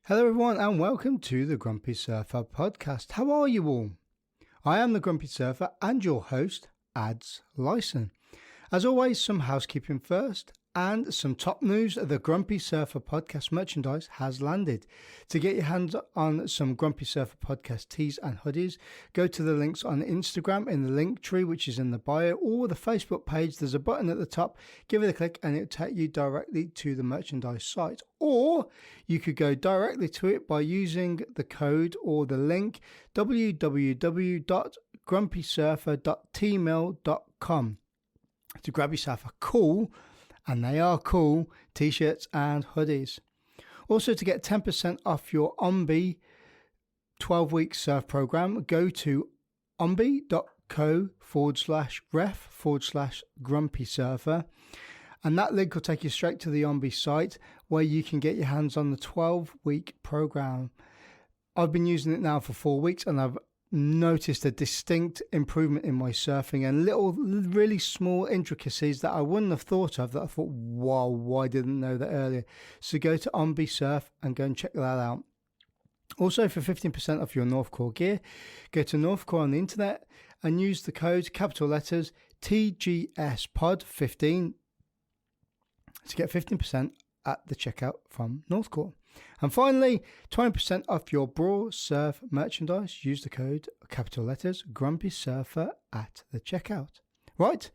Hello everyone and welcome to the Grumpy Surfer podcast. How are you all? I am the Grumpy Surfer and your host, Ads Lyson. As always, some housekeeping first and some top news. The Grumpy Surfer podcast merchandise has landed. To get your hands on some Grumpy Surfer podcast tees and hoodies, go to the links on Instagram in the link tree, which is in the bio, or the Facebook page. There's a button at the top. Give it a click and it'll take you directly to the merchandise site. Or you could go directly to it by using the code or the link www.grumpysurfer.tmail.com to grab yourself a cool, and they are cool, t-shirts and hoodies. Also, to get 10% off your Ombi 12-week surf program, go to ombi.co/ref/grumpy surfer. And that link will take you straight to the Ombi site where you can get your hands on the 12-week program. I've been using it now for 4 weeks and I've noticed a distinct improvement in my surfing and little really small intricacies that I wouldn't have thought of, that I thought, wow, why didn't I know that earlier? So go to Ombi Surf and go and check that out. Also, for 15% off your Northcore gear, go to Northcore on the internet and use the code capital letters TGSPOD15 to get 15% at the checkout from Northcore. And finally, 20% off your Braw Surf merchandise. Use the code, capital letters, Grumpy Surfer at the checkout. Right,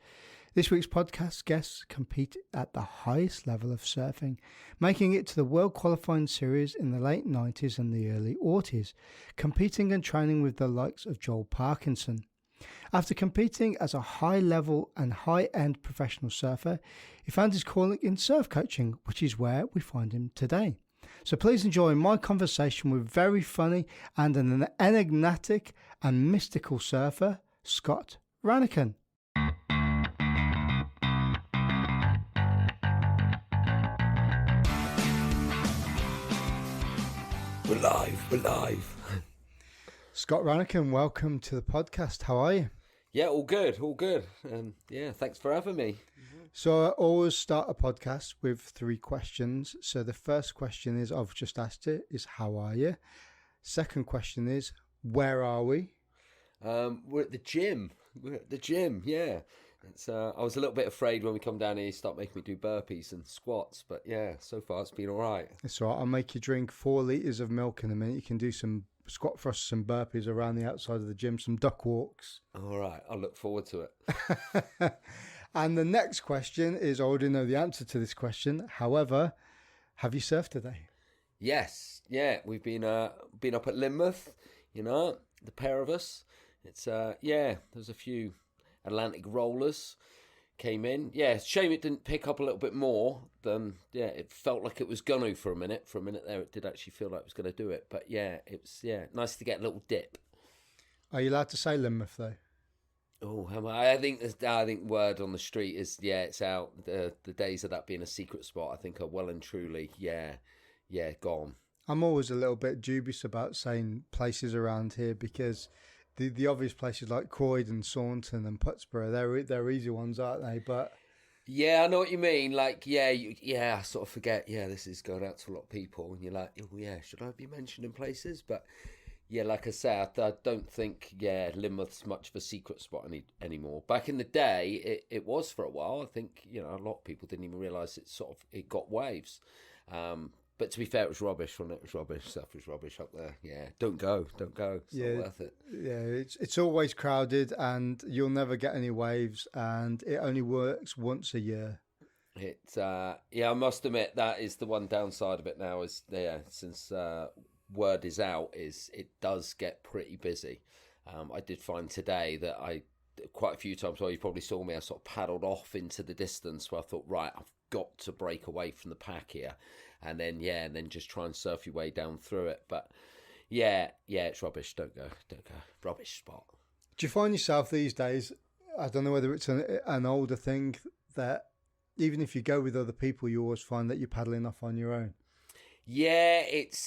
this week's podcast guests compete at the highest level of surfing, making it to the World Qualifying Series in the late 90s and the early aughties, competing and training with the likes of Joel Parkinson. After competing as a high-level and high-end professional surfer, he found his calling in surf coaching, which is where we find him today. So please enjoy my conversation with very funny and an enigmatic and mystical surfer, Scott Rannochan. We're live. Scott Rannochan, welcome to the podcast. How are you? Yeah, all good. Yeah, thanks for having me. So I always start a podcast with 3 questions. So the first question is, I've just asked it, is how are you? Second question is, where are we? We're at the gym. Yeah. It's I was a little bit afraid when we come down here, you start making me do burpees and squats. But yeah, so far it's been all right. It's all right. I'll make you drink 4 litres of milk in a minute. You can do some squat thrusts and burpees around the outside of the gym, some duck walks. All right, I'll look forward to it. And the next question is, I already know the answer to this question. However, have you surfed today? Yes, yeah, we've been up at Lynmouth, the pair of us. It's there's a few Atlantic rollers came in. Yeah, it's a shame it didn't pick up a little bit more than, it felt like it was gonna for a minute. For a minute there, it did actually feel like it was going to do it. But yeah, it was, nice to get a little dip. Are you allowed to say Lynmouth though? Oh, I think word on the street is, it's out. The days of that being a secret spot, I think, are well and truly, gone. I'm always a little bit dubious about saying places around here because the obvious places like Croydon, Saunton and Putsborough, they're easy ones, aren't they? But yeah, I know what you mean. Like, I sort of forget, this is going out to a lot of people. And you're like, should I be mentioning places? But yeah, like I say, I don't think, Lynmouth's much of a secret spot anymore. Back in the day, it was for a while. I think, a lot of people didn't even realise it got waves. But to be fair, it was rubbish when it was rubbish. Stuff was rubbish up there. Yeah, don't go. It's not worth it. Yeah, it's always crowded and you'll never get any waves and it only works once a year. I must admit that is the one downside of it now is, since word is out, is it does get pretty busy. I did find today that quite a few times, you probably saw me, I sort of paddled off into the distance where I thought, right, I've got to break away from the pack here. And then just try and surf your way down through it. But it's rubbish. Don't go. Rubbish spot. Do you find yourself these days, I don't know whether it's an older thing, that even if you go with other people, you always find that you're paddling off on your own? Yeah, it's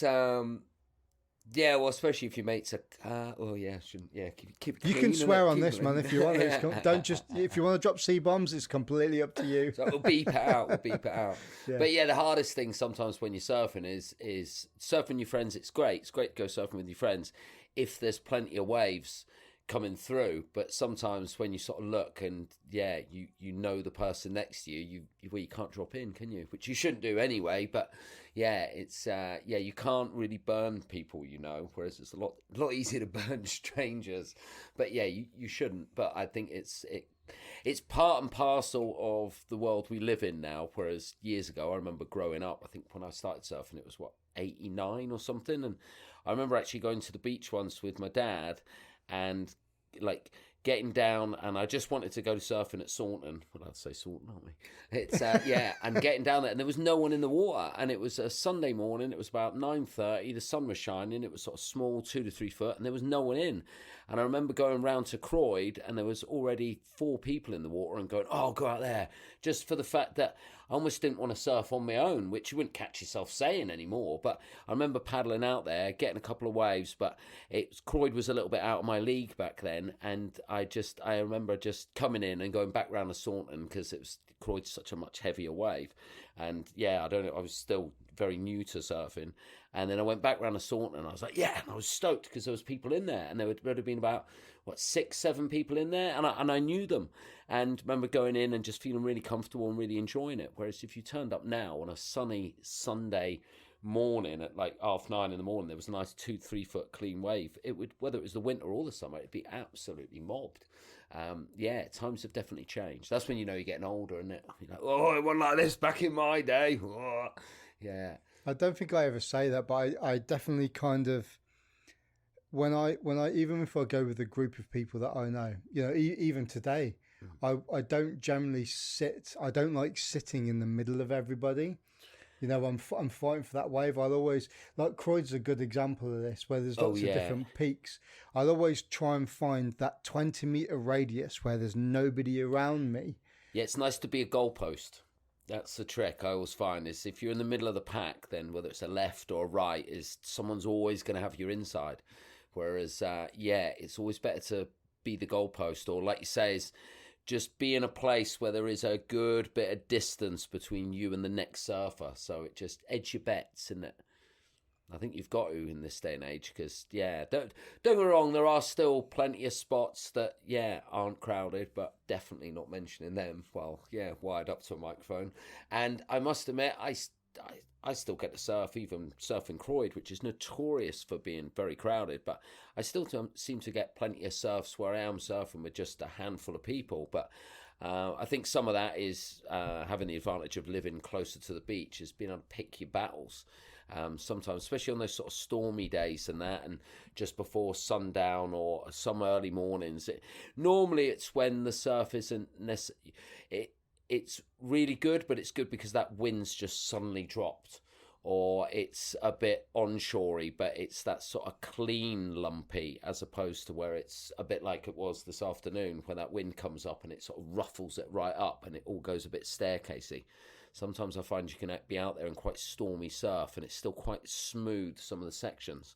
Yeah, well, especially if your mates are. Oh yeah, shouldn't. Yeah, keep it You clean, can swear on keep this, it- man, if you want. Don't just if you want to drop C bombs, it's completely up to you. So we'll beep it out. We'll beep it out. Yeah. But yeah, the hardest thing sometimes when you're surfing is surfing with your friends. It's great. It's great to go surfing with your friends if there's plenty of waves coming through. But sometimes when you sort of look and you know the person next to you, you can't drop in, can you? Which you shouldn't do anyway. But yeah, it's you can't really burn people, whereas it's a lot easier to burn strangers. But yeah, you shouldn't. But I think it's part and parcel of the world we live in now. Whereas years ago, I remember growing up, I think when I started surfing, it was 89 or something. And I remember actually going to the beach once with my dad and like getting down, and I just wanted to go surfing at Saunton. Well, I'd say Saunton, aren't we? It's and getting down there, and there was no one in the water, and it was a Sunday morning. It was about 9:30. The sun was shining. It was sort of small, 2 to 3 foot, and there was no one in. And I remember going round to Croyd, and there was already 4 people in the water, and going, "Oh, go out there," just for the fact that I almost didn't want to surf on my own, which you wouldn't catch yourself saying anymore. But I remember paddling out there, getting a couple of waves, but Croyd was a little bit out of my league back then, and I remember just coming in and going back round to Saunton because Croyd's such a much heavier wave, and I don't know, I was still very new to surfing, and then I went back round to Saunton, and I was like, and I was stoked because there was people in there, and there would have been about 6-7 people in there, and I knew them, and remember going in and just feeling really comfortable and really enjoying it. Whereas if you turned up now on a sunny Sunday morning at like 9:30 in the morning, there was a nice 2-3 foot clean wave, it would, whether it was the winter or the summer, it'd be absolutely mobbed. Times have definitely changed. That's when you're getting older, isn't it? You're like, oh, it wasn't like this back in my day. Oh. Yeah. I don't think I ever say that, but I definitely kind of, when I even if I go with a group of people that I know, even today, I don't generally sit. I don't like sitting in the middle of everybody. I'm fighting for that wave. I'll always, like Croyd's a good example of this, where there's lots of different peaks. I'll always try and find that 20-meter radius where there's nobody around me. Yeah, it's nice to be a goalpost. That's the trick I always find, is if you're in the middle of the pack, then whether it's a left or a right, is someone's always going to have your inside. Whereas, it's always better to be the goalpost, or like you say, is just be in a place where there is a good bit of distance between you and the next surfer. So it just edge your bets, isn't it? I think you've got to in this day and age, because, don't get me wrong, there are still plenty of spots that, aren't crowded, but definitely not mentioning them. Well, wired up to a microphone. And I must admit, I still get to surf, even surfing Croyd, which is notorious for being very crowded, but I still seem to get plenty of surfs where I am surfing with just a handful of people. But I think some of that is having the advantage of living closer to the beach, is being able to pick your battles. Sometimes, especially on those sort of stormy days and just before sundown or some early mornings. Normally it's when the surf isn't necessarily... It's really good, but it's good because that wind's just suddenly dropped, or it's a bit onshorey, but it's that sort of clean lumpy, as opposed to where it's a bit like it was this afternoon when that wind comes up and it sort of ruffles it right up and it all goes a bit staircasey. Sometimes I find you can be out there in quite stormy surf and it's still quite smooth, some of the sections.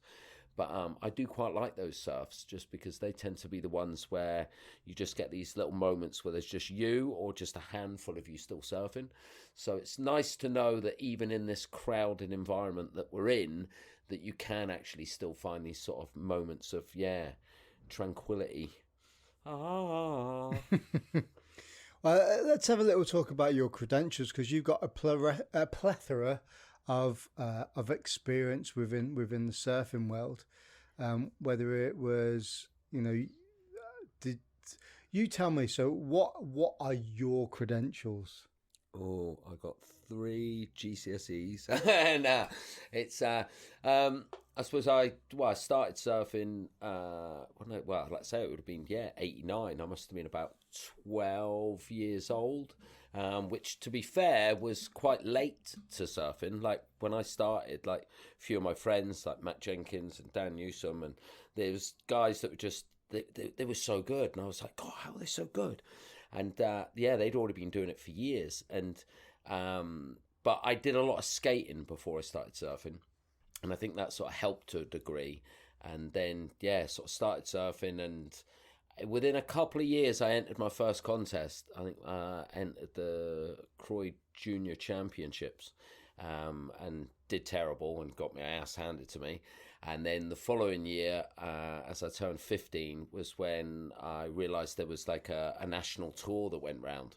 But I do quite like those surfs, just because they tend to be the ones where you just get these little moments where there's just you or just a handful of you still surfing. So it's nice to know that even in this crowded environment that we're in, that you can actually still find these sort of moments of, tranquility. Well, let's have a little talk about your credentials, because you've got a plethora of experience within the surfing world. Whether it was, did you tell me? So what are your credentials? Oh, I got 3 GCSEs. And it's I suppose I started surfing. Let's say it would have been 89. I must have been about 12 years old. Which, to be fair, was quite late to surfing. Like, when I started, like, a few of my friends, like Matt Jenkins and Dan Newsom, and there was guys that were just, they were so good. And I was like, God, how are they so good? And, they'd already been doing it for years. And, but I did a lot of skating before I started surfing. and I think that sort of helped to a degree. And then sort of started surfing, and within a couple of years I entered my first contest. I think I entered the Croy Junior Championships, and did terrible and got my ass handed to me. And then the following year, as I turned 15, was when I realised there was like a national tour that went round,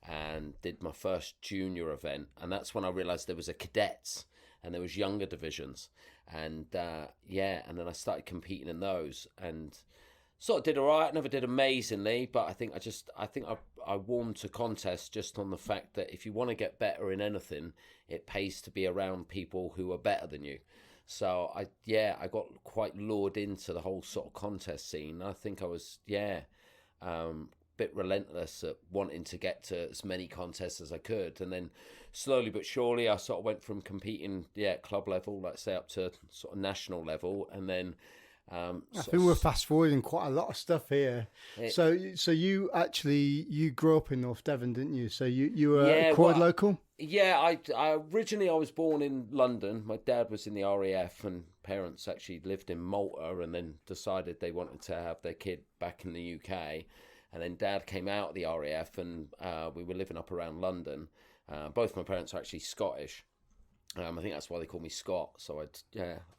and did my first junior event. And that's when I realised there was a cadets and there was younger divisions. And and then I started competing in those, and sort of did all right. Never did amazingly, but I think I warmed to contests just on the fact that if you want to get better in anything, it pays to be around people who are better than you. So I got quite lured into the whole sort of contest scene. I think I was bit relentless at wanting to get to as many contests as I could, and then slowly but surely I sort of went from competing at club level, let's say, up to sort of national level, and then I think we're fast forwarding quite a lot of stuff here. So you grew up in North Devon, didn't you? So you were Croyd local? Yeah, I originally I was born in London. My dad was in the RAF, and parents actually lived in Malta, and then decided they wanted to have their kid back in the UK. And then Dad came out of the RAF, and we were living up around London. Both my parents are actually Scottish. I think that's why they call me Scott. So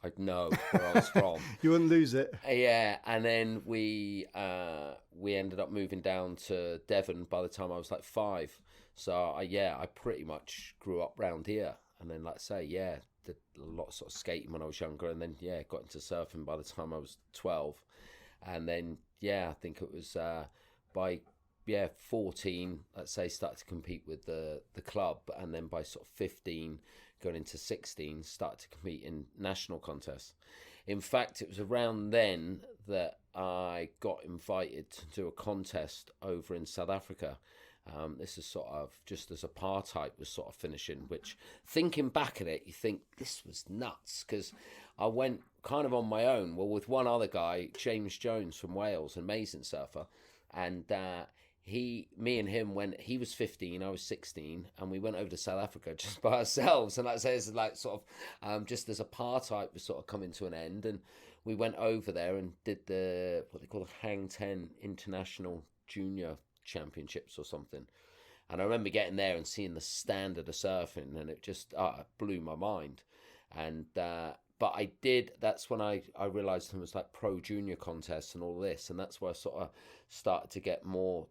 I'd know where I was from. You wouldn't lose it. Yeah, and then we ended up moving down to Devon by the time I was like 5. So I pretty much grew up round here. And then, like I say, did a lot of sort of skating when I was younger, and then got into surfing by the time I was 12. And then I think it was by 14, let's say, started to compete with the club, and then by sort of 15 going into 16 started to compete in national contests. In fact, it was around then that I got invited to do a contest over in South Africa. This is sort of just as apartheid was sort of finishing, which, thinking back at it, you think this was nuts, because I went kind of on my own, with one other guy, James Jones from Wales, an amazing surfer, and me and him went. He was 15, I was 16, and we went over to South Africa just by ourselves. And like I say, it's like sort of just as apartheid was sort of coming to an end, and we went over there and did what they call the Hang 10 International Junior Championships or something. And I remember getting there and seeing the standard of surfing, and it just blew my mind. And but that's when I realised there was like pro junior contests and all this, and that's where I sort of started to get more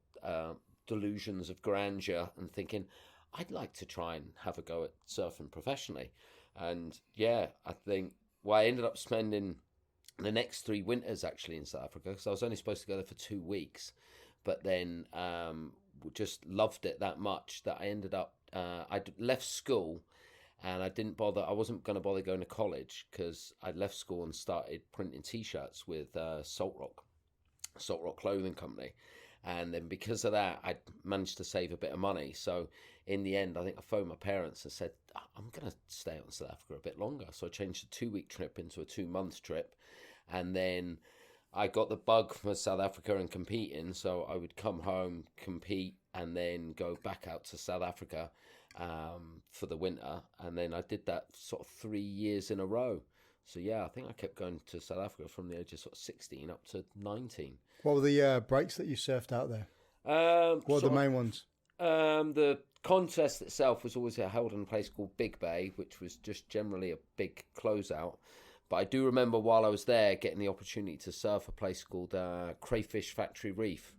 delusions of grandeur and thinking I'd like to try and have a go at surfing professionally. And I think I ended up spending the next 3 winters actually in South Africa, because I was only supposed to go there for 2 weeks, but then just loved it that much that I ended up I'd left school, and I wasn't going to bother going to college, because I'd left school and started printing t-shirts with Salt Rock Clothing Company. And then because of that, I managed to save a bit of money. So in the end, I think I phoned my parents and said, I'm going to stay out in South Africa a bit longer. So I changed a 2-week trip into a 2-month trip. And then I got the bug for South Africa and competing. So I would come home, compete, and then go back out to South Africa for the winter. And then I did that sort of 3 years in a row. So I think I kept going to South Africa from the age of sort of 16 up to 19. What were the breaks that you surfed out there? What were the main ones? The contest itself was always held in a place called Big Bay, which was just generally a big closeout. But I do remember while I was there getting the opportunity to surf a place called Crayfish Factory Reef.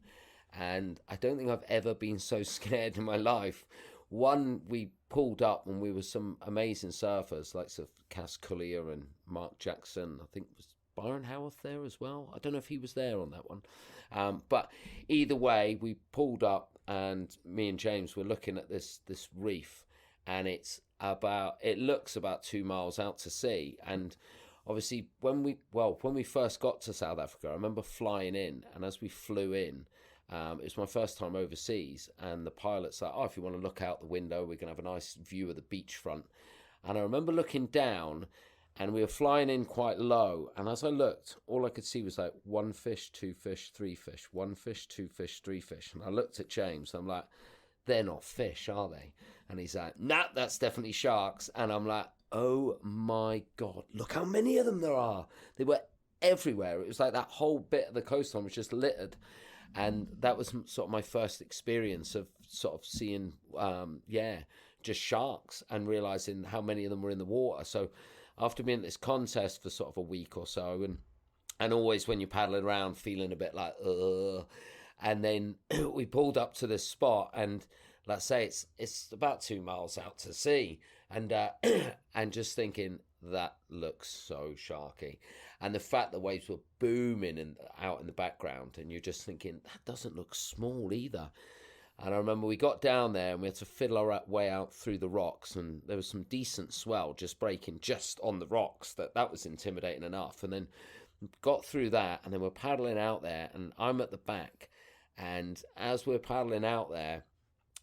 And I don't think I've ever been so scared in my life. One, we pulled up and we were some amazing surfers, like Cass Collier and Mark Jackson. I think was Byron Howarth there as well. I don't know if he was there on that one. But either way, we pulled up, and me and James were looking at this reef, and it looks about 2 miles out to sea. And obviously when we first got to South Africa, I remember flying in, and as we flew in, it was my first time overseas, and the pilot's like, if you want to look out the window, we're going to have a nice view of the beachfront. And I remember looking down, and we were flying in quite low, and as I looked, all I could see was like 1 fish, 2 fish, 3 fish, 1 fish, 2 fish, 3 fish. And I looked at James, and I'm like, they're not fish, are they? And he's like, nah, that's definitely sharks. And I'm like, oh my God, look how many of them there are. They were everywhere. It was like that whole bit of the coastline was just littered. And that was sort of my first experience of sort of seeing, just sharks and realizing how many of them were in the water. So after being at this contest for sort of a week or so, and always when you're paddling around feeling a bit like, ugh. And then we pulled up to this spot, and let's say it's about 2 miles out to sea, and and just thinking that looks so sharky, and the fact the waves were booming and out in the background, and you're just thinking that doesn't look small either. And I remember we got down there and we had to fiddle our way out through the rocks, and there was some decent swell just breaking just on the rocks. That was intimidating enough. And then got through that, and then we're paddling out there, and I'm at the back. And as we're paddling out there,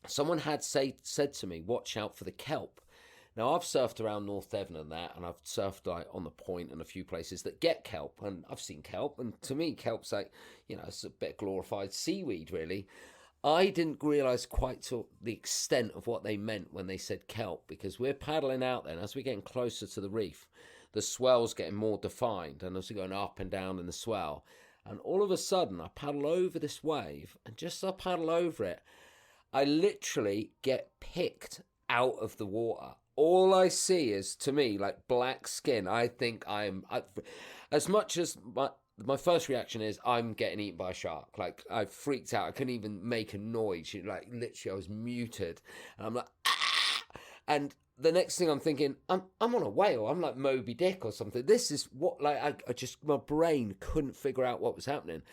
someone had said to me, watch out for the kelp. Now, I've surfed around North Devon and that, and I've surfed like on the Point and a few places that get kelp, and I've seen kelp, and to me, kelp's like, it's a bit of glorified seaweed, really. I didn't realise quite to the extent of what they meant when they said kelp, because we're paddling out there, and as we're getting closer to the reef, the swell's getting more defined, and as we're going up and down in the swell, and all of a sudden, I paddle over this wave, and just as I paddle over it, I literally get picked out of the water. All I see is, to me, like black skin. I think as much as my first reaction is I'm getting eaten by a shark. Like, I freaked out. I couldn't even make a noise. Like, literally, I was muted. And I'm like, ah! And the next thing I'm thinking, I'm on a whale. I'm like Moby Dick or something. This is what, like, I just, my brain couldn't figure out what was happening.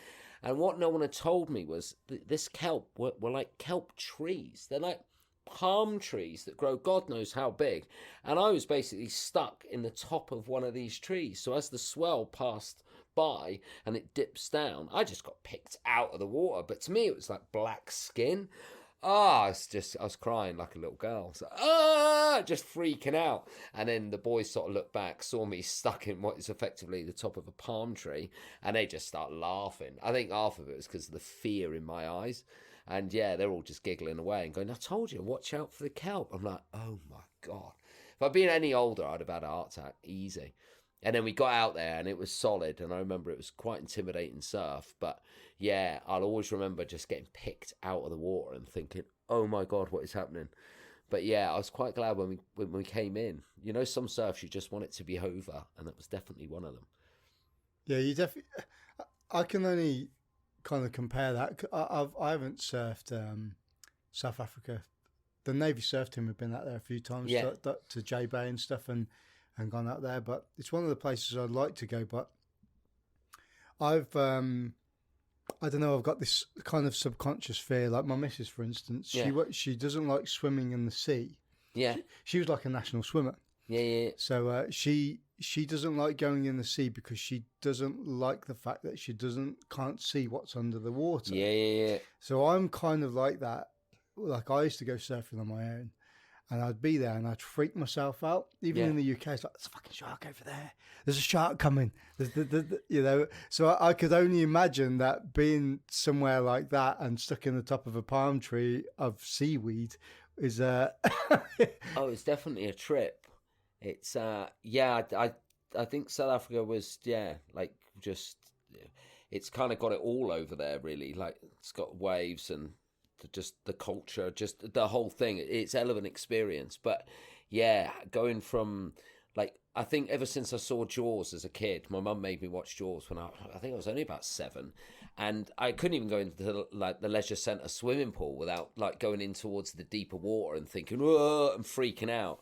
And what no one had told me was this kelp were like kelp trees. They're like palm trees that grow God knows how big. And I was basically stuck in the top of one of these trees. So as the swell passed by and it dips down, I just got picked out of the water. But to me, it was like black skin. I was crying like a little girl. So, just freaking out. And then the boys sort of looked back, saw me stuck in what is effectively the top of a palm tree, and they just start laughing. I think half of it was because of the fear in my eyes. And yeah, they're all just giggling away and going, I told you, watch out for the kelp. I'm like, oh my God. If I'd been any older, I'd have had a heart attack, easy. And then we got out there and it was solid. And I remember it was quite intimidating surf. But yeah, I'll always remember just getting picked out of the water and thinking, oh my God, what is happening? But yeah, I was quite glad when we came in. Some surfs, you just want it to be over. And that was definitely one of them. Yeah, you definitely... I can only kind of compare that. I haven't surfed South Africa. The Navy surf team have been out there a few times, to J Bay and stuff, and gone out there. But it's one of the places I'd like to go. But I don't know, I've got this kind of subconscious fear. Like my missus, for instance, she doesn't like swimming in the sea. Yeah, she was like a national swimmer. Yeah. So she doesn't like going in the sea because she doesn't like the fact that she can't see what's under the water. Yeah. So I'm kind of like that. Like, I used to go surfing on my own, and I'd be there and I'd freak myself out. Even in the UK, it's like, there's a fucking shark over there. There's a shark coming. So I could only imagine that being somewhere like that and stuck in the top of a palm tree of seaweed is Oh, it's definitely a trip. It's I think South Africa was it's kind of got it all over there, really. Like, it's got waves and just the culture, just the whole thing. It's a hell of an experience. But yeah, going from, like, I think ever since I saw Jaws as a kid, my mum made me watch Jaws when I think I was only about 7, and I couldn't even go into the leisure centre swimming pool without like going in towards the deeper water and thinking, whoa, and freaking out.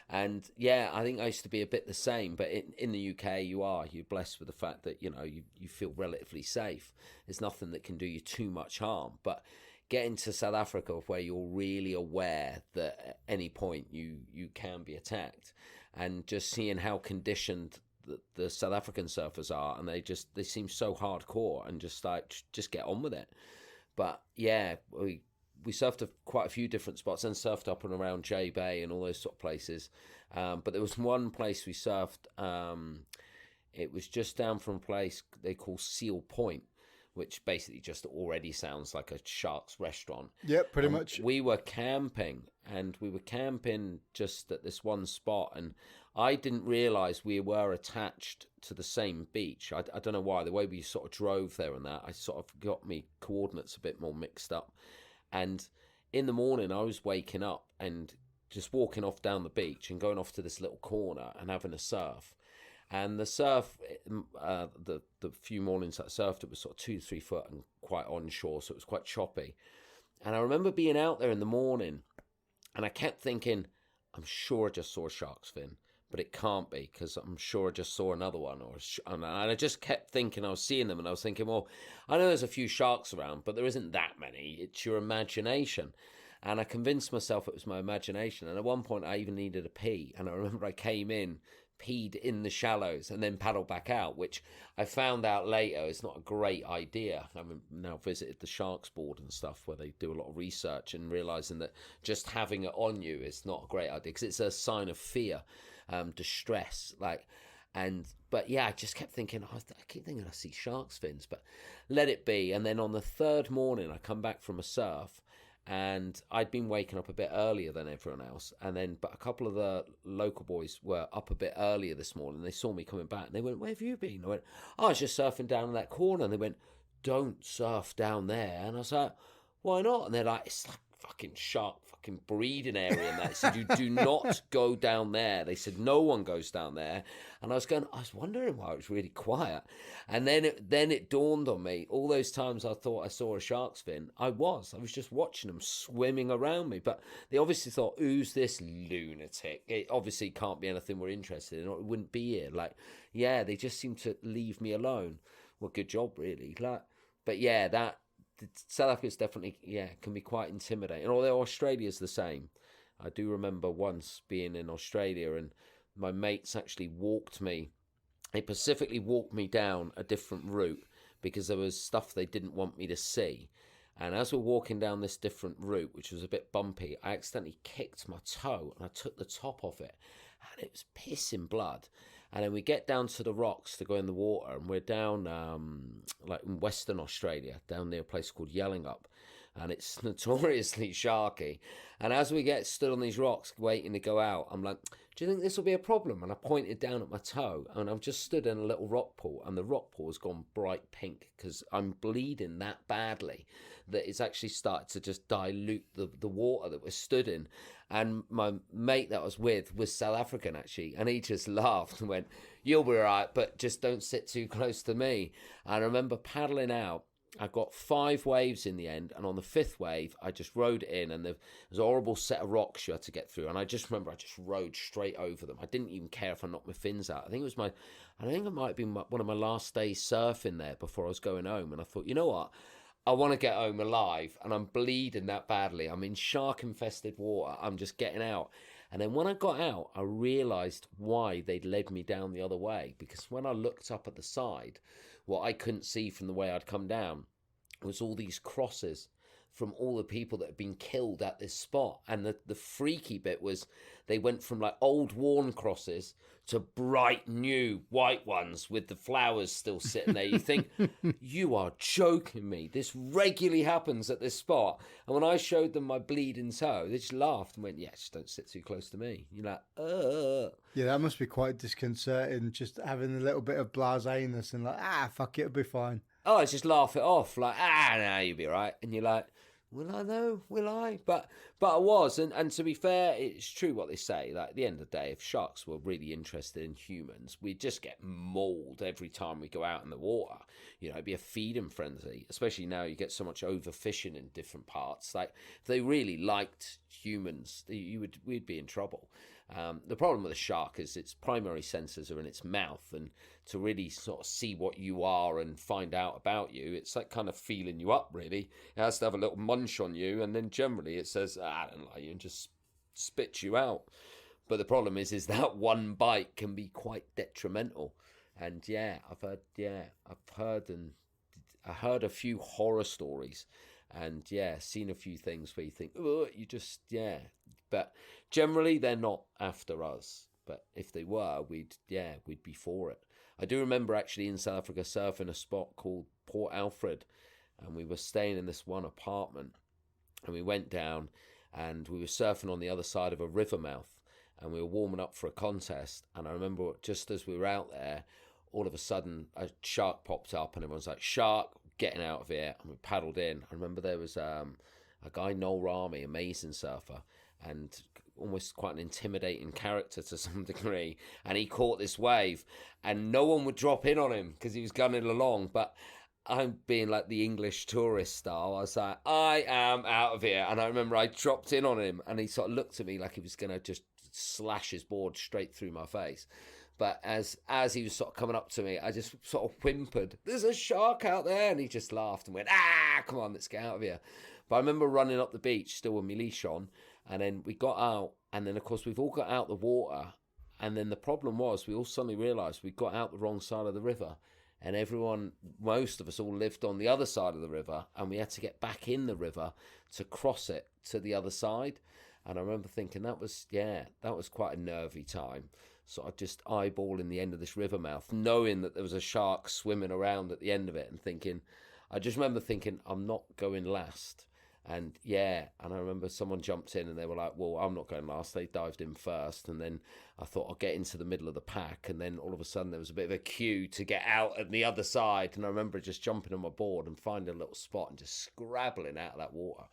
And yeah, I think I used to be a bit the same, but in the UK, you're blessed with the fact that, you feel relatively safe. There's nothing that can do you too much harm. But getting to South Africa, where you're really aware that at any point you can be attacked, and just seeing how conditioned the South African surfers are, and they seem so hardcore and just get on with it. But yeah, we surfed quite a few different spots and surfed up and around J Bay and all those sort of places. But there was one place we surfed. It was just down from a place they call Seal Point, which basically just already sounds like a shark's restaurant. Yeah, pretty much. We were camping, and we were camping just at this one spot, and I didn't realise we were attached to the same beach. I don't know why. The way we sort of drove there and that, I sort of got me coordinates a bit more mixed up. And in the morning, I was waking up and just walking off down the beach and going off to this little corner and having a surf. And the surf, the few mornings that I surfed, it was sort of 2-3 foot and quite onshore, so it was quite choppy. And I remember being out there in the morning, and I kept thinking, I'm sure I just saw a shark's fin, but it can't be, because I'm sure I just saw another one. And I just kept thinking I was seeing them, and I was thinking, well, I know there's a few sharks around, but there isn't that many. It's your imagination. And I convinced myself it was my imagination. And at one point, I even needed a pee. And I remember I came in, peed in the shallows, and then paddled back out, which I found out later is not a great idea. I've now visited the Sharks Board and stuff, where they do a lot of research, and realising that just having it on you is not a great idea, because it's a sign of fear, distress. But yeah, I just kept thinking, I keep thinking I see shark's fins, but let it be. And then on the third morning, I come back from a surf, and I'd been waking up a bit earlier than everyone else, but a couple of the local boys were up a bit earlier this morning. They saw me coming back, and they went, "Where have you been?" I went, "Oh, I was just surfing down in that corner." And they went, "Don't surf down there." And I was like, "Why not?" And they're like, "It's like fucking shark fucking breeding area." And they said, "You do not go down there." They said, "No one goes down there." And I was wondering why it was really quiet. And then it dawned on me, all those times I thought I saw a shark's fin, I was just watching them swimming around me. But they obviously thought, who's this lunatic? It obviously can't be anything we're interested in, or it wouldn't be here. They just seem to leave me alone. Well, good job, really. But yeah, that South Africa's definitely, can be quite intimidating. Although Australia's the same. I do remember once being in Australia, and my mates actually they specifically walked me down a different route, because there was stuff they didn't want me to see. And as we're walking down this different route, which was a bit bumpy, I accidentally kicked my toe, and I took the top off it, and it was pissing blood. And then we get down to the rocks to go in the water, and we're down in Western Australia, down near a place called Yellingup, and it's notoriously sharky. And as we get stood on these rocks waiting to go out, I'm like, "Do you think this will be a problem?" And I pointed down at my toe, and I've just stood in a little rock pool, and the rock pool has gone bright pink, because I'm bleeding that badly that it's actually started to just dilute the water that we're stood in. And my mate that I was with was South African, actually, and he just laughed and went, "You'll be all right, but just don't sit too close to me." And I remember paddling out. I got 5 waves in the end, and on the 5th wave, I just rode in, and there was a horrible set of rocks you had to get through, and I just remember I just rode straight over them. I didn't even care if I knocked my fins out. I think it might have been one of my last days surfing there before I was going home, and I thought, you know what? I want to get home alive, and I'm bleeding that badly. I'm in shark-infested water. I'm just getting out. And then when I got out, I realised why they'd led me down the other way. Because when I looked up at the side, what I couldn't see from the way I'd come down was all these crosses from all the people that had been killed at this spot. And the freaky bit was they went from old worn crosses to bright new white ones with the flowers still sitting there. You think, you are joking me. This regularly happens at this spot. And when I showed them my bleeding toe, they just laughed and went, "Yeah, just don't sit too close to me." You're like, ugh. Yeah, that must be quite disconcerting, just having a little bit of blaseness and fuck it, it'll be fine. Oh, I just laugh it off, no, you'll be right. And you're like, will I though? Will I? But I was, and to be fair, it's true what they say. At the end of the day, if sharks were really interested in humans, we'd just get mauled every time we go out in the water. It'd be a feeding frenzy, especially now you get so much overfishing in different parts. If they really liked humans, we'd be in trouble. The problem with a shark is its primary senses are in its mouth, and to really sort of see what you are and find out about you, it's kind of feeling you up, really. It has to have a little munch on you, and then generally it says, "I don't like you," and just spits you out. But the problem is that one bite can be quite detrimental. And I heard a few horror stories, and seen a few things where you think, oh, but generally they're not after us. But if they were, we'd be for it. I do remember actually in South Africa surfing a spot called Port Alfred, and we were staying in this one apartment, and we went down and we were surfing on the other side of a river mouth. and we were warming up for a contest. And I remember just as we were out there, all of a sudden a shark popped up, and everyone's like, "Shark, getting out of here!" And we paddled in. I remember there was a guy, Noel Rami, amazing surfer, and almost quite an intimidating character to some degree. And he caught this wave, and no one would drop in on him because he was gunning along. But I'm being like the English tourist style. I was like, "I am out of here." And I remember I dropped in on him, and he sort of looked at me like he was going to just slash his board straight through my face. But as he was sort of coming up to me, I just sort of whimpered, "There's a shark out there." And he just laughed and went, "Come on, let's get out of here." But I remember running up the beach still with my leash on. And then we got out. And then, of course, we've all got out the water. And then the problem was we all suddenly realised we got out the wrong side of the river. And most of us all lived on the other side of the river. And we had to get back in the river to cross it to the other side. And I remember thinking that was quite a nervy time. So I just eyeballing the end of this river mouth, knowing that there was a shark swimming around at the end of it, and I just remember thinking, I'm not going last. And I remember someone jumped in and they were like, "Well, I'm not going last." They dived in first, and then I thought I'll get into the middle of the pack, and then all of a sudden there was a bit of a queue to get out at the other side, and I remember just jumping on my board and finding a little spot and just scrabbling out of that water.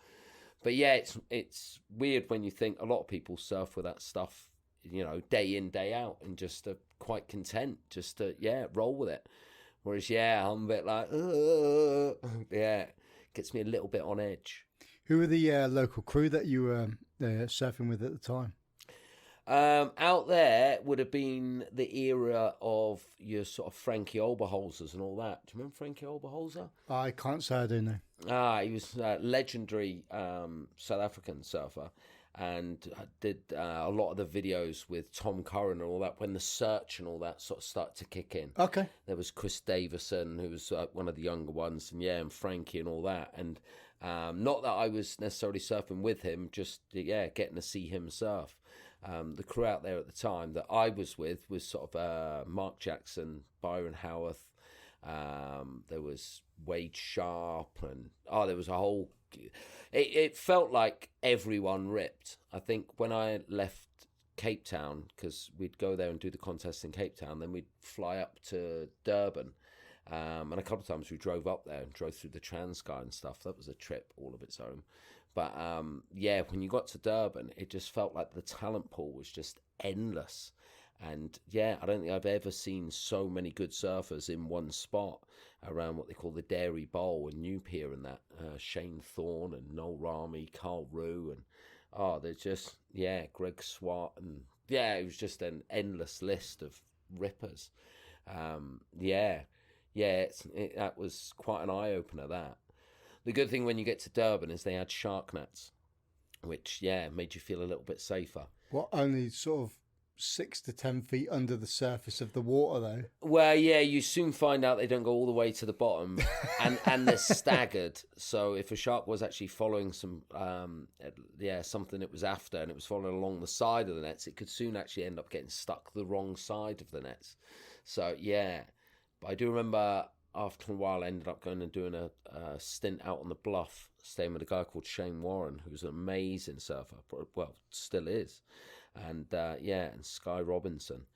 But yeah, it's weird when you think a lot of people surf with that stuff, day in, day out, and just are quite content just to, roll with it. Whereas, I'm a bit like, gets me a little bit on edge. Who were the local crew that you were surfing with at the time? Out there would have been the era of your sort of Frankie Oberholzers and all that. Do you remember Frankie Oberholzer? I can't say I do know. He was a legendary South African surfer, and did a lot of the videos with Tom Curran and all that when the search and all that sort of started to kick in. Okay. There was Chris Davison, who was one of the younger ones, and Frankie and all that. And not that I was necessarily surfing with him, just getting to see him surf. The crew out there at the time that I was with was sort of Mark Jackson, Byron Howarth. There was Wade Sharp, and there was a whole. It felt like everyone ripped. I think when I left Cape Town, because we'd go there and do the contest in Cape Town, then we'd fly up to Durban. And a couple of times we drove up there and drove through the Transkei and stuff. That was a trip all of its own. But when you got to Durban, it just felt like the talent pool was just endless. And I don't think I've ever seen so many good surfers in one spot around what they call the Dairy Bowl and New Pier and that. Shane Thorne and Noel Rami, Carl Rue, and they're just, Greg Swart. And it was just an endless list of rippers. That was quite an eye-opener, that. The good thing when you get to Durban is they had shark nets, which, made you feel a little bit safer. What, only sort of 6 to 10 feet under the surface of the water, though? Well, you soon find out they don't go all the way to the bottom, and they're staggered. So if a shark was actually following some, something it was after, and it was following along the side of the nets, it could soon actually end up getting stuck the wrong side of the nets. So, but I do remember after a while I ended up going and doing a stint out on the bluff, staying with a guy called Shane Warren, who's an amazing surfer, well, still is. And and Sky Robinson.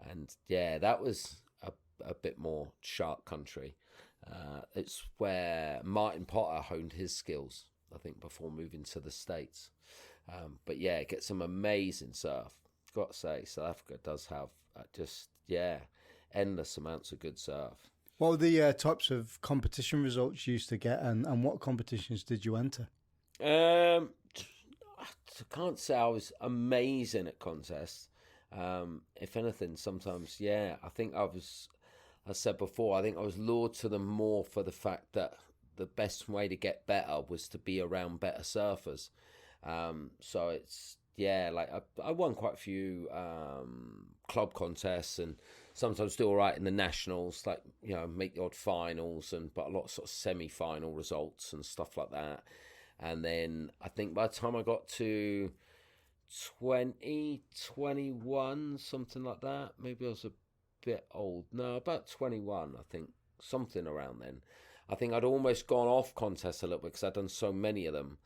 And that was a bit more shark country. It's where Martin Potter honed his skills, I think, before moving to the States. It gets some amazing surf. Got to say, South Africa does have endless amounts of good surf. What were the types of competition results you used to get, and what competitions did you enter? I can't say I was amazing at contests. If anything, sometimes, I think as I said before, I think I was lured to them more for the fact that the best way to get better was to be around better surfers. So it's, I won quite a few club contests, and sometimes do all right in the nationals, make the odd finals, but a lot of sort of semi-final results and stuff like that. And then I think by the time I got to 20, 21, something like that, maybe I was a bit old. No, about 21, I think, something around then. I think I'd almost gone off contests a little bit because I'd done so many of them.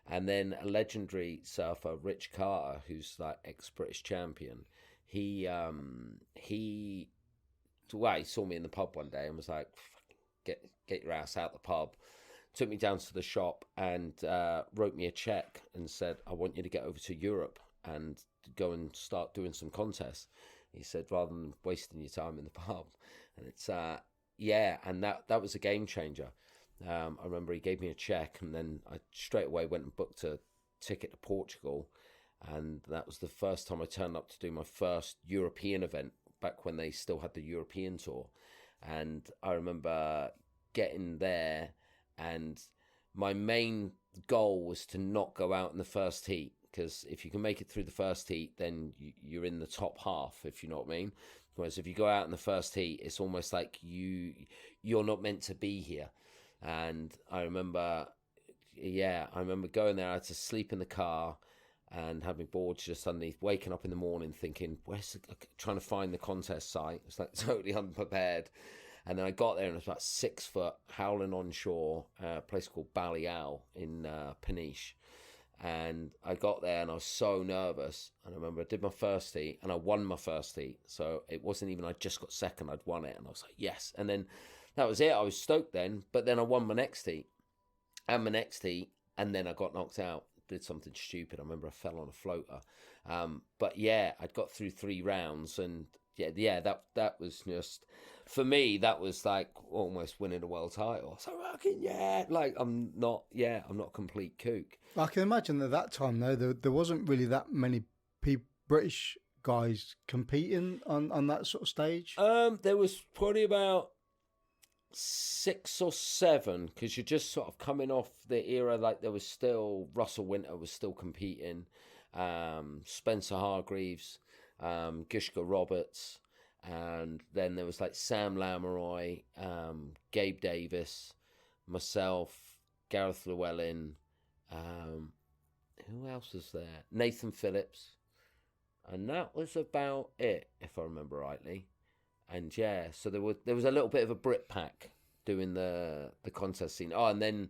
And then a legendary surfer, Rich Carter, who's like ex-British champion, he he saw me in the pub one day and was like, get your ass out the pub. Took me down to the shop and wrote me a check and said, I want you to get over to Europe and go and start doing some contests. He said, rather than wasting your time in the pub. And it's, and that was a game changer. I remember he gave me a check, and then I straight away went and booked a ticket to Portugal. And that was the first time I turned up to do my first European event, back when they still had the European tour. And I remember getting there, and my main goal was to not go out in the first heat, because if you can make it through the first heat, then you're in the top half, if you know what I mean. Whereas if you go out in the first heat, it's almost like you're not meant to be here. And I remember going there. I had to sleep in the car and had my boards just underneath, waking up in the morning thinking, trying to find the contest site. It's like totally unprepared. And then I got there and it was about 6 foot, howling on shore, a place called Balliol in Peniche. And I got there and I was so nervous. And I remember I did my first heat and I won my first heat. So it wasn't even I just got second, I'd won it. And I was like, yes. And then that was it. I was stoked then. But then I won my next heat and my next heat. And then I got knocked out. Did something stupid. I remember I fell on a floater. But yeah, I'd got through 3 rounds. And that was just, for me, that was like almost winning a world title. So I'm not a complete kook. I can imagine at that time, though, there wasn't really that many British guys competing on that sort of stage. There was probably about 6 or 7, because you're just sort of coming off the era. Like there was still Russell Winter was still competing, Spencer Hargreaves, Gushka Roberts, and then there was like Sam Lamoureux, Gabe Davis, myself, Gareth Llewellyn. Who else was there? Nathan Phillips, and that was about it, if I remember rightly. And yeah, so there was a little bit of a Brit pack doing the contest scene. Oh, and then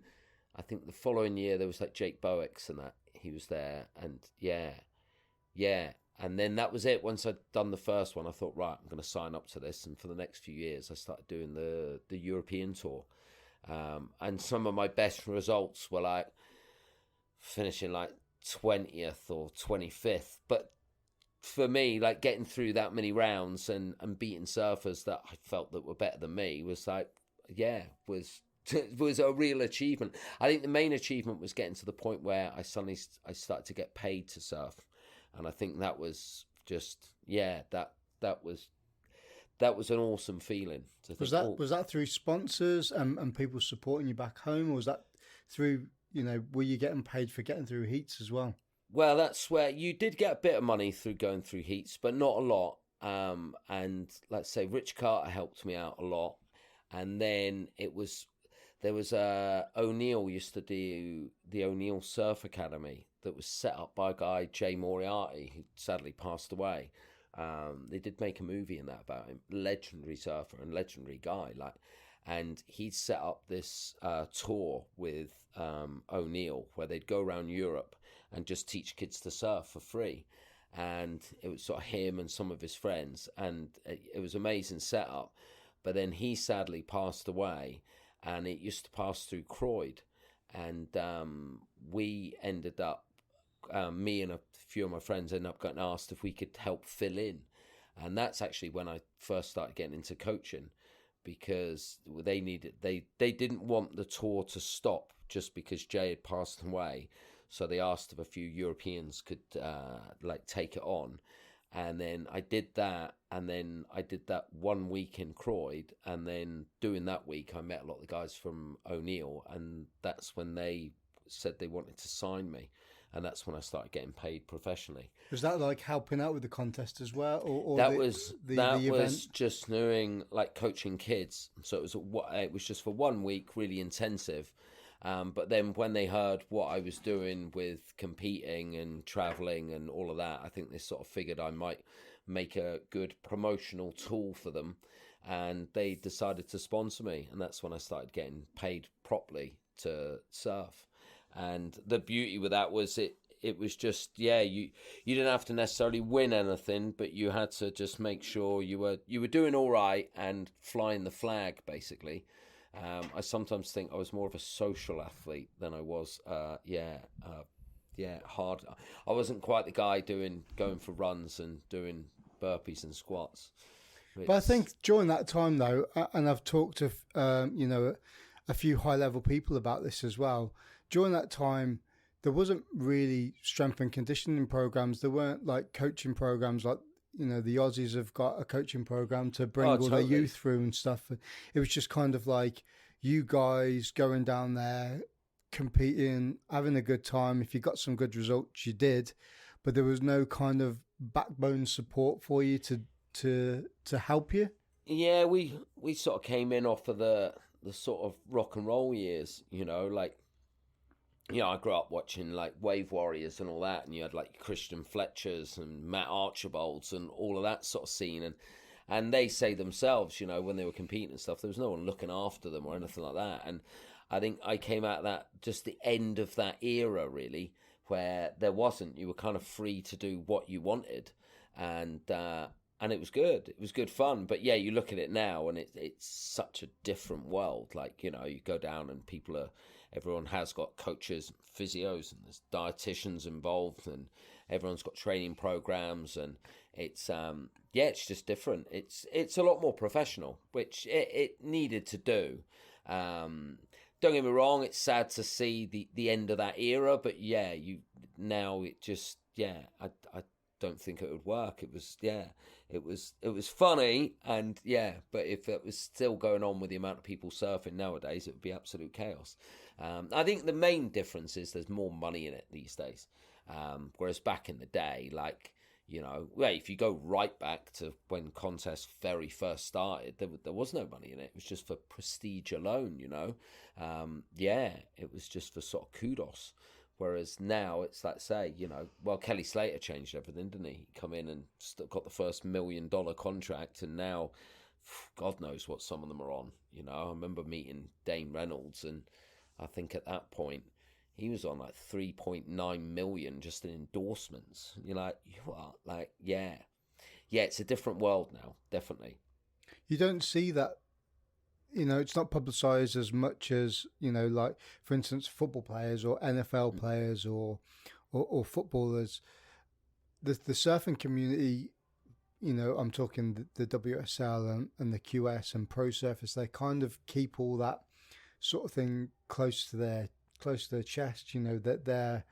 I think the following year there was like Jake Boex and that he was there, and yeah. And then that was it. Once I'd done the first one, I thought, right, I'm going to sign up to this. And for the next few years, I started doing the European tour. And some of my best results were like finishing like 20th or 25th. But for me, like getting through that many rounds and beating surfers that I felt that were better than me was like, was a real achievement. I think the main achievement was getting to the point where I started to get paid to surf. And I think that was just, that was an awesome feeling. Was that through sponsors and people supporting you back home, or was that through, were you getting paid for getting through heats as well? Well, that's where you did get a bit of money through going through heats, but not a lot. And let's say Rich Carter helped me out a lot. And then there was O'Neill used to do the O'Neill Surf Academy that was set up by a guy, Jay Moriarty, who sadly passed away. They did make a movie in that about him, legendary surfer and legendary guy. And he'd set up this tour with O'Neill where they'd go around Europe and just teach kids to surf for free. And it was sort of him and some of his friends, and it was an amazing setup. But then he sadly passed away, and it used to pass through Croyd. And we ended up, me and a few of my friends ended up getting asked if we could help fill in. And that's actually when I first started getting into coaching, because they didn't want the tour to stop just because Jay had passed away. So they asked if a few Europeans could take it on. And then I did that, and then I did that 1 week in Croyd, and then doing that week I met a lot of the guys from O'Neill, and that's when they said they wanted to sign me, and that's when I started getting paid professionally. Was that like helping out with the contest as well, or that the was event? Just doing like coaching kids? So it was just for 1 week, really intensive. But then when they heard what I was doing with competing and traveling and all of that, I think they sort of figured I might make a good promotional tool for them, and they decided to sponsor me. And that's when I started getting paid properly to surf. And the beauty with that was it was just, you didn't have to necessarily win anything, but you had to just make sure you were doing all right and flying the flag, basically. I sometimes think I was more of a social athlete than I was, hard. I wasn't quite the guy going for runs and doing burpees and squats. But I think during that time, though, and I've talked to, a few high-level people about this as well. During that time, there wasn't really strength and conditioning programs. There weren't like coaching programs like, the Aussies have got a coaching program to bring all their youth through and stuff. It was just kind of like you guys going down there, competing, having a good time. If you got some good results, you did, but there was no kind of backbone support for you to help you. Yeah, we sort of came in off of the sort of rock and roll years, I grew up watching like Wave Warriors and all that, and you had like Christian Fletchers and Matt Archibalds and all of that sort of scene, and they say themselves, when they were competing and stuff, there was no one looking after them or anything like that. And I think I came out of that just the end of that era, really, where there wasn't. You were kind of free to do what you wanted, and it was good. It was good fun. But yeah, you look at it now, and it's such a different world. Like, you go down and everyone has got coaches, physios, and there's dietitians involved, and everyone's got training programs, and it's it's just different. It's a lot more professional, which it needed to do. Don't get me wrong, it's sad to see the end of that era, but I don't think it would work. It was funny, and but if it was still going on with the amount of people surfing nowadays, it would be absolute chaos. I think the main difference is there's more money in it these days, whereas back in the day, like, if you go right back to when contests very first started, there was no money in it. It was just for prestige alone, it was just for sort of kudos. Whereas now it's like, say, Kelly Slater changed everything, didn't he? He come in and got the first $1 million contract, and now God knows what some of them are on. I remember meeting Dane Reynolds, and I think at that point he was on like 3.9 million just in endorsements. You're like, you are like, it's a different world now, definitely. You don't see that. It's not publicized as much as, like, for instance, football players or NFL players or footballers. The surfing community, I'm talking the WSL and the QS and pro surfers, they kind of keep all that sort of thing close to their chest, that they're,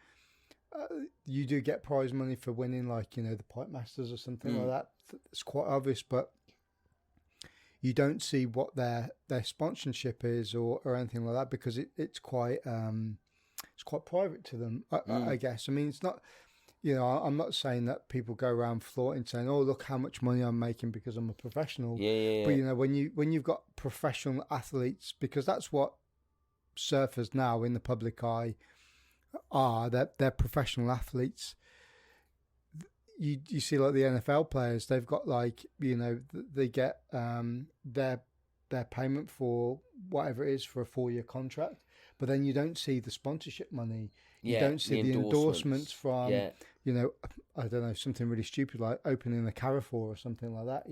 you do get prize money for winning, like, the Pipe Masters or something like that. It's quite obvious, but you don't see what their sponsorship is or anything like that, because it's quite private to them, I guess. I mean, it's not, I'm not saying that people go around flaunting saying, "Oh, look how much money I'm making because I'm a professional." Yeah. But when you've got professional athletes, because that's what surfers now in the public eye are, they're professional athletes. You see, like the NFL players, they've got like, they get their payment for whatever it is for a 4-year contract, but then you don't see the sponsorship money. You don't see the endorsements from, I don't know, something really stupid like opening the Carrefour or something like that.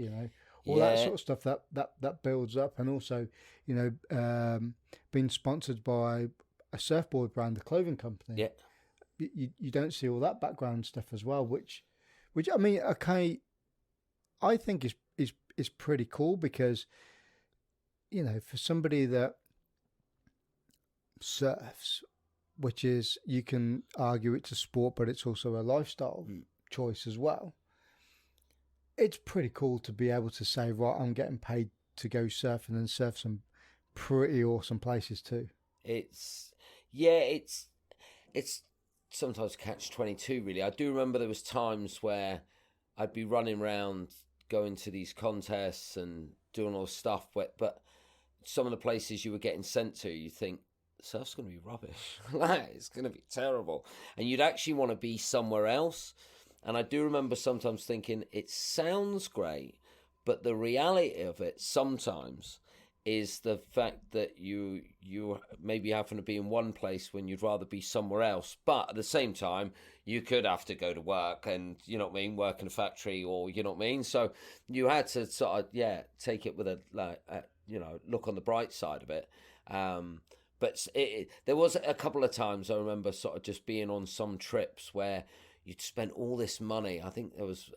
All that sort of stuff that builds up, and also, being sponsored by a surfboard brand, a clothing company. Yeah, you don't see all that background stuff as well, which I mean, okay, I think is pretty cool, because, for somebody that surfs, which is, you can argue it's a sport, but it's also a lifestyle choice as well. It's pretty cool to be able to say, right, I'm getting paid to go surfing and surf some pretty awesome places too. It's sometimes catch-22, really. I do remember there was times where I'd be running around, going to these contests and doing all this stuff, but some of the places you were getting sent to, you think, surf's going to be rubbish. It's going to be terrible. And you'd actually want to be somewhere else. And I do remember sometimes thinking, it sounds great, but the reality of it sometimes is the fact that you maybe happen to be in one place when you'd rather be somewhere else, but at the same time you could have to go to work and, you know what I mean, work in a factory, or you know what I mean, so you had to sort of take it with a look on the bright side of it. But there was a couple of times I remember sort of just being on some trips where you'd spent all this money. I think there was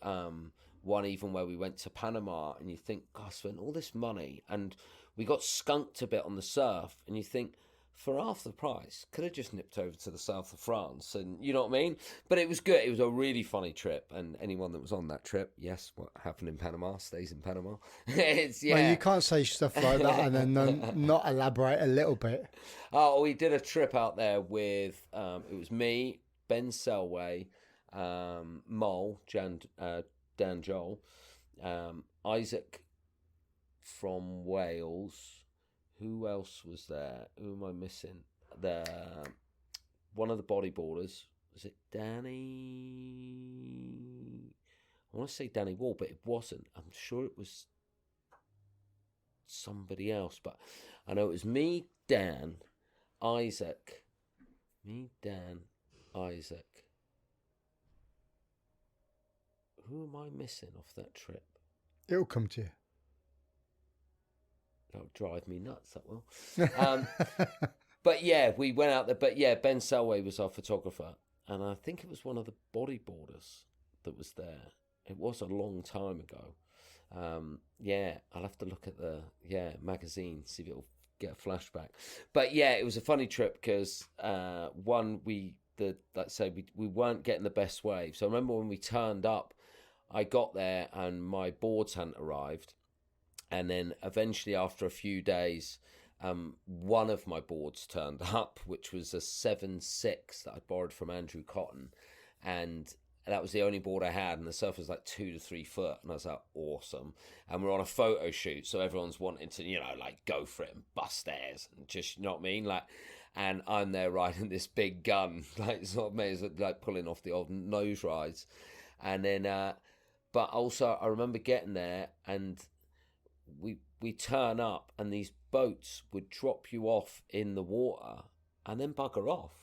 one even where we went to Panama, and you think, God, I spent all this money and we got skunked a bit on the surf, and you think, for half the price, could have just nipped over to the south of France, and you know what I mean? But it was good. It was a really funny trip, and anyone that was on that trip, yes, what happened in Panama stays in Panama. Well, you can't say stuff like that and then not elaborate a little bit. Oh, we did a trip out there with, it was me, Ben Selway, Mole, Dan Joel, Isaac from Wales. Who else was there? Who am I missing? One of the bodyboarders. Was it Danny? I want to say Danny Wall, but it wasn't. I'm sure it was somebody else. But I know it was me, Dan, Isaac. Me, Dan, Isaac. Who am I missing off that trip? It'll come to you. That'll drive me nuts, that will. But yeah, we went out there. But yeah, Ben Selway was our photographer. And I think it was one of the bodyboarders that was there. It was a long time ago. I'll have to look at the magazine, see if it'll get a flashback. But yeah, it was a funny trip because we weren't getting the best wave. So I remember when we turned up, I got there and my boards hadn't arrived. And then eventually, after a few days, one of my boards turned up, which was a 7.6 that I borrowed from Andrew Cotton. And that was the only board I had. And the surf was like 2 to 3 foot. And I was like, awesome. And we're on a photo shoot. So everyone's wanting to, go for it and bust theirs. And just, you know what I mean? And I'm there riding this big gun, sort of pulling off the old nose rides. And then, but also I remember getting there and we turn up and these boats would drop you off in the water and then bugger off.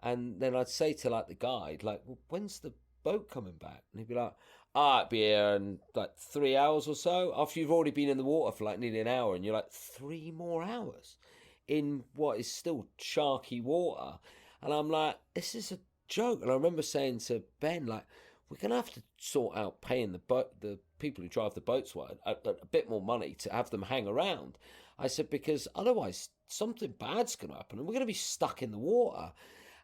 And then I'd say to the guide, well, when's the boat coming back? And he'd be like, it'll be here in 3 hours or so, after you've already been in the water for nearly an hour. And you're like, 3 more hours in what is still sharky water. And I'm like, this is a joke. And I remember saying to Ben, we're going to have to sort out paying the people who drive the boats a bit more money to have them hang around. I said, because otherwise something bad's going to happen and we're going to be stuck in the water.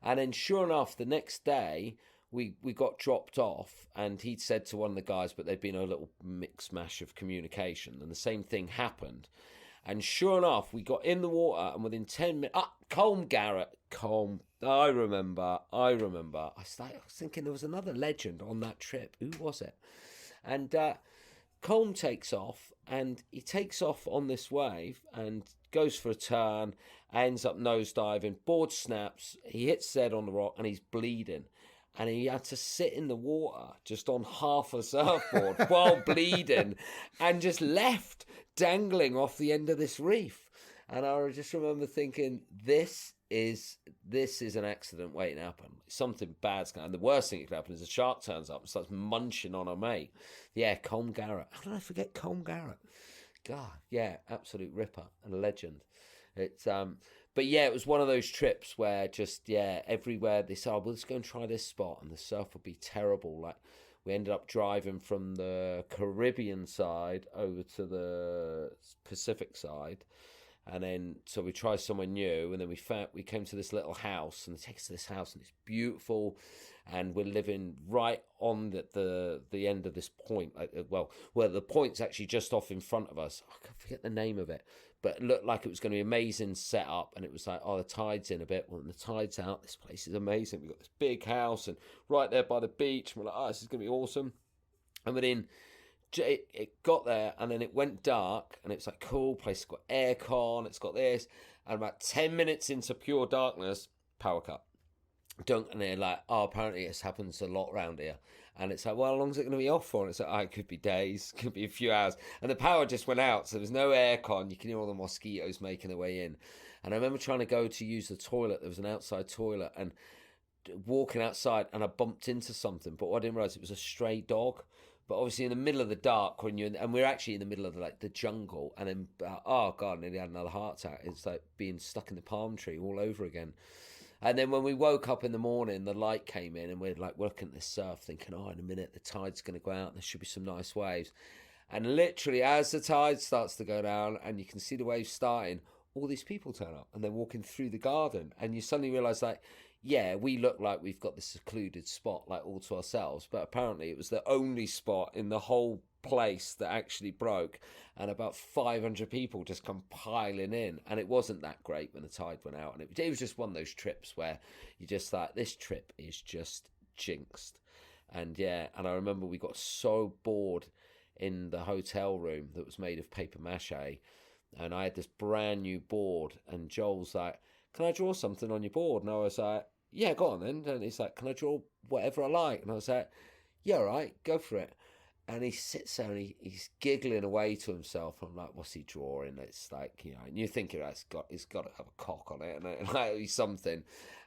And then sure enough, the next day we got dropped off and he'd said to one of the guys, but there'd been a little mix mash of communication and the same thing happened. And sure enough, we got in the water and within 10 minutes, Colm Garrett, I remember. I was thinking there was another legend on that trip. Who was it? And Colm takes off and he takes off on this wave and goes for a turn, ends up nosediving, board snaps, he hits Zed on the rock and he's bleeding. And he had to sit in the water just on half a surfboard while bleeding and just left dangling off the end of this reef. And I just remember thinking, this is an accident waiting to happen. Something bad's going to happen. The worst thing that could happen is a shark turns up and starts munching on a mate. Yeah, Colm Garrett. How did I forget Colm Garrett? God, yeah, absolute ripper and a legend. It's but yeah, it was one of those trips where just, everywhere they said, let's go and try this spot and the surf would be terrible. We ended up driving from the Caribbean side over to the Pacific side. And then, so we tried somewhere new, and then we came to this little house, and it takes us to this house, and it's beautiful, and we're living right on the end of this point, where the point's actually just off in front of us. I forget the name of it, but it looked like it was going to be amazing setup, and it was like, the tide's in a bit. Well, when the tide's out, this place is amazing. We've got this big house, and right there by the beach, and we're like, this is going to be awesome. And within it got there and then it went dark and it's like, cool place, it's got aircon, it's got this, and about 10 minutes into pure darkness, power cut. And they're like, apparently this happens a lot around here. And it's like, well, how long is it going to be off for? And it's like, oh, it could be days, could be a few hours. And the power just went out, so there's no aircon. You can hear all the mosquitoes making their way in. And I remember trying to go to use the toilet. There was an outside toilet, and walking outside, and I bumped into something. But I didn't realise it was a stray dog. But obviously in the middle of the dark, and we're actually in the middle of the jungle, and then, oh God, nearly had another heart attack. It's like being stuck in the palm tree all over again. And then when we woke up in the morning, the light came in, and we're like looking at this surf thinking, oh, in a minute the tide's going to go out and there should be some nice waves. And literally as the tide starts to go down and you can see the waves starting, all these people turn up and they're walking through the garden, and you suddenly realise, like, yeah, we look like we've got this secluded spot like all to ourselves, but apparently it was the only spot in the whole place that actually broke, and about 500 people just come piling in, and it wasn't that great when the tide went out, and it was just one of those trips where you just like, this trip is just jinxed. And yeah, and I remember we got so bored in the hotel room that was made of paper mache, and I had this brand new board, and Joel's like, can I draw something on your board? And I was like, yeah, go on then. And he's like, can I draw whatever I like? And I was like, yeah, all right, go for it. And he sits there and he's giggling away to himself. I'm like, what's he drawing? It's like, you know, and you're thinking, oh, it's got to have a cock on it, and like something.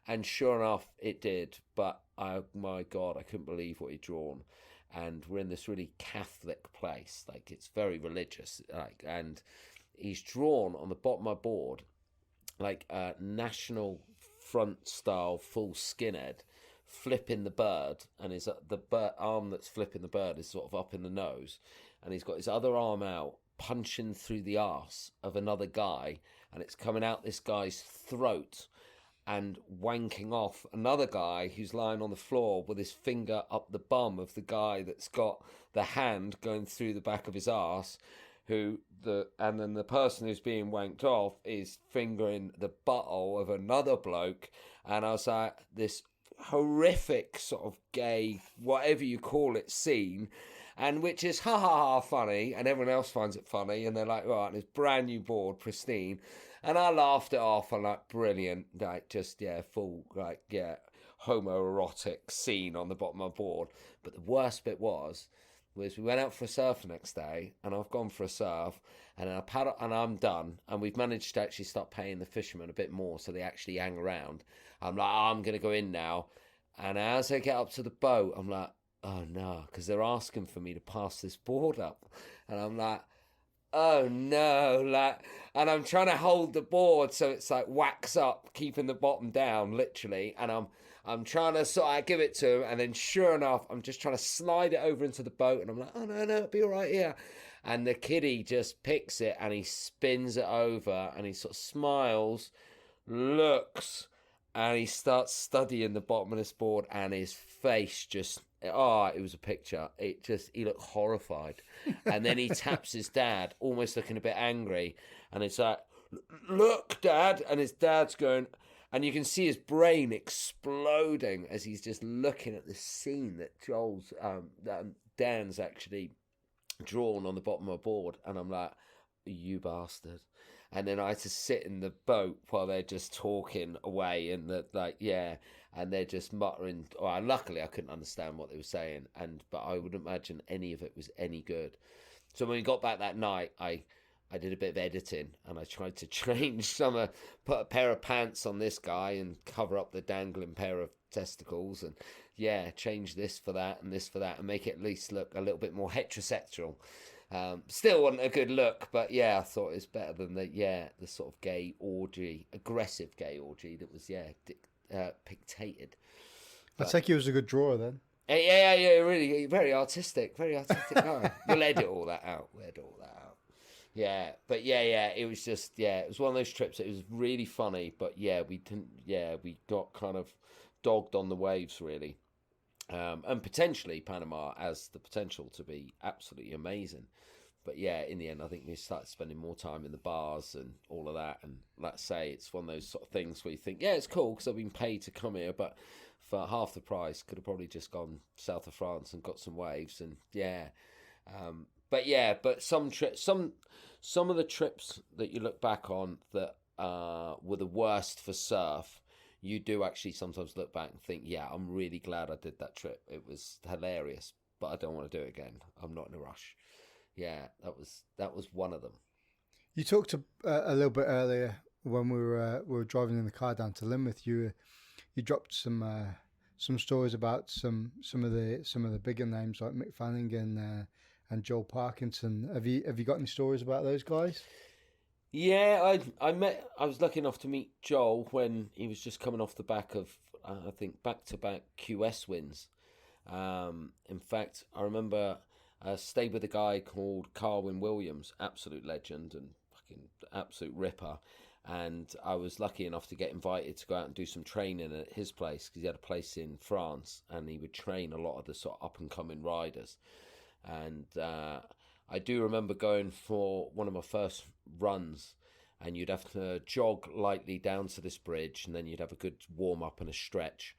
And sure enough, it did. But my God, I couldn't believe what he'd drawn. And we're in this really Catholic place, like it's very religious, like, and he's drawn on the bottom of my board like a National Front style full skinhead flipping the bird, and the arm that's flipping the bird is sort of up in the nose, and he's got his other arm out punching through the arse of another guy, and it's coming out this guy's throat and wanking off another guy who's lying on the floor with his finger up the bum of the guy that's got the hand going through the back of his arse, and then the person who's being wanked off is fingering the butthole of another bloke. And I was like, this horrific sort of gay, whatever you call it, scene, and which is ha ha ha funny, and everyone else finds it funny, and they're like, right, and it's brand new board, pristine, and I laughed it off. I'm like, brilliant, like, just, yeah, full, like, yeah, homoerotic scene on the bottom of my board. But the worst bit was we went out for a surf the next day, and I've gone for a surf, and then I paddle, and I'm done, and we've managed to actually start paying the fishermen a bit more so they actually hang around. I'm like, oh, I'm going to go in now, and as I get up to the boat, I'm like, oh no, because they're asking for me to pass this board up, and I'm like, oh no, like, and I'm trying to hold the board so it's like wax up, keeping the bottom down, literally, and I'm trying to sort of give it to him, and then sure enough, I'm just trying to slide it over into the boat, and I'm like, oh no, it'll be all right here. And the kiddie just picks it, and he spins it over, and he sort of smiles, looks, and he starts studying the bottom of this board, and his face just, oh, it was a picture. He looked horrified. And then he taps his dad, almost looking a bit angry, and it's like, look, Dad, and his dad's going, and you can see his brain exploding as he's just looking at this scene that Dan's actually drawn on the bottom of my board. And I'm like, you bastard. And then I had to sit in the boat while they're just talking away, and and they're just muttering. Well, luckily I couldn't understand what they were saying, but I would imagine any of it was any good. So when we got back that night, I did a bit of editing, and I tried to change put a pair of pants on this guy and cover up the dangling pair of testicles, and change this for that and this for that, and make it at least look a little bit more heterosexual. Still wasn't a good look, but yeah, I thought it was better than the sort of gay orgy, aggressive gay orgy that was pictated. I take you as a good drawer then. Yeah, really, very artistic guy. We'll edit all that out. Yeah, but it was just, it was one of those trips. It was really funny, but we got kind of dogged on the waves, really. And potentially Panama has the potential to be absolutely amazing. But in the end, I think we started spending more time in the bars and all of that. And let's say it's one of those sort of things where you think, it's cool because I've been paid to come here, but for half the price, could have probably just gone south of France and got some waves. And but some of the trips that you look back on that were the worst for surf, you do actually sometimes look back and think, yeah, I'm really glad I did that trip. It was hilarious, but I don't want to do it again. I'm not in a rush. Yeah, that was one of them. You talked a little bit earlier when we were driving in the car down to Lynmouth. You dropped some stories about some of the bigger names like Mick Fanning and Joel Parkinson. Have you got any stories about those guys? Yeah, I was lucky enough to meet Joel when he was just coming off the back of I think back-to-back QS wins. In fact, I remember I stayed with a guy called Carwyn Williams, absolute legend and fucking absolute ripper. And I was lucky enough to get invited to go out and do some training at his place because he had a place in France and he would train a lot of the sort of up-and-coming riders. And I do remember going for one of my first runs, and you'd have to jog lightly down to this bridge, and then you'd have a good warm-up and a stretch,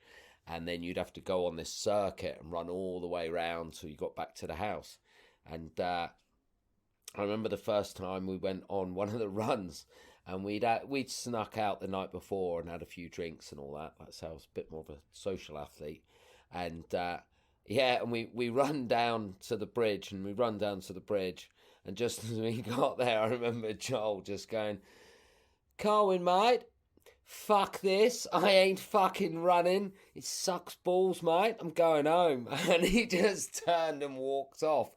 and then you'd have to go on this circuit and run all the way around till you got back to the house. And I remember the first time we went on one of the runs, and we'd snuck out the night before and had a few drinks and all that. That's how I was a bit more of a social athlete. And and we run down to the bridge, and just as we got there, I remember Joel just going, Carwyn, mate, fuck this, I ain't fucking running, it sucks balls, mate, I'm going home. And he just turned and walked off.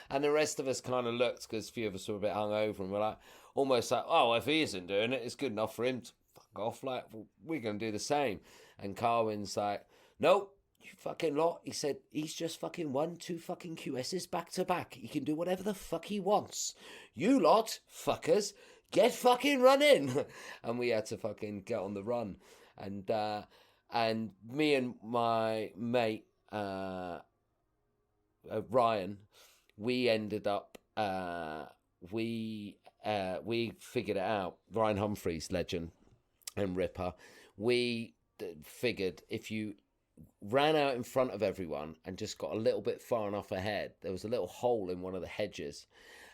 And the rest of us kind of looked, because a few of us were a bit hungover, and we're like, almost like, oh, if he isn't doing it, it's good enough for him to fuck off, like, well, we're going to do the same. And Carwyn's like, nope, you fucking lot. He said, he's just fucking won 2 fucking QSs back to back. He can do whatever the fuck he wants. You lot, fuckers, get fucking running. And we had to fucking get on the run. And me and my mate, Ryan, we ended up, we figured it out. Ryan Humphreys, legend and ripper. We figured if you ran out in front of everyone and just got a little bit far enough ahead, there was a little hole in one of the hedges,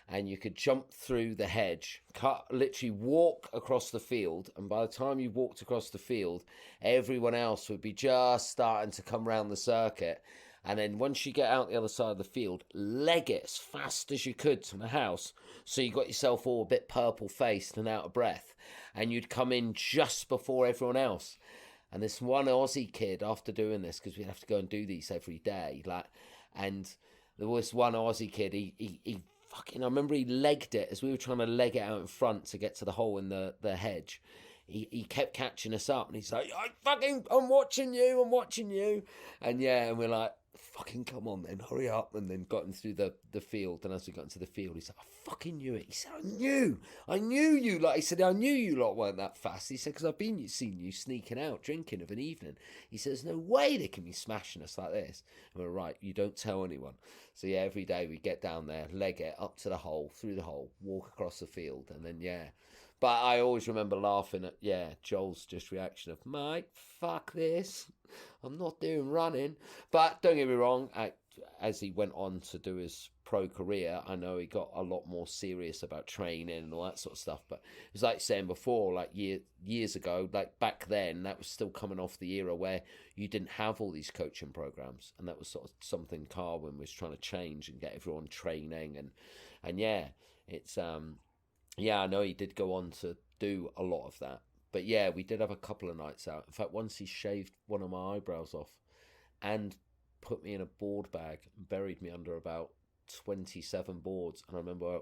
and you could jump through the hedge, literally walk across the field, and by the time you walked across the field, everyone else would be just starting to come round the circuit. And then once you get out the other side of the field, leg it as fast as you could to the house, so you got yourself all a bit purple-faced and out of breath, and you'd come in just before everyone else. And this one Aussie kid, after doing this, because we'd have to go and do these every day, and there was one Aussie kid, he fucking, I remember he legged it as we were trying to leg it out in front to get to the hole in the hedge. He kept catching us up, and he's like, I'm watching you. And and we're like, fucking come on then, hurry up. And then got him through the field, and as we got into the field, he said, I fucking knew it. He said, I knew you lot. He said, I knew you lot weren't that fast. He said, because I've seen you sneaking out drinking of an evening. He says, no way they can be smashing us like this. And we're right, you don't tell anyone. So every day we get down there, leg it up to the hole, through the hole, walk across the field, and then But I always remember laughing at, Joel's just reaction of, mate, fuck this. I'm not doing running. But don't get me wrong, as he went on to do his pro career, I know he got a lot more serious about training and all that sort of stuff. But it was like saying before, like years ago, like back then, that was still coming off the era where you didn't have all these coaching programs. And that was sort of something Carwyn was trying to change and get everyone training. And it's... I know he did go on to do a lot of that. But we did have a couple of nights out. In fact, once he shaved one of my eyebrows off and put me in a board bag and buried me under about 27 boards. And I remember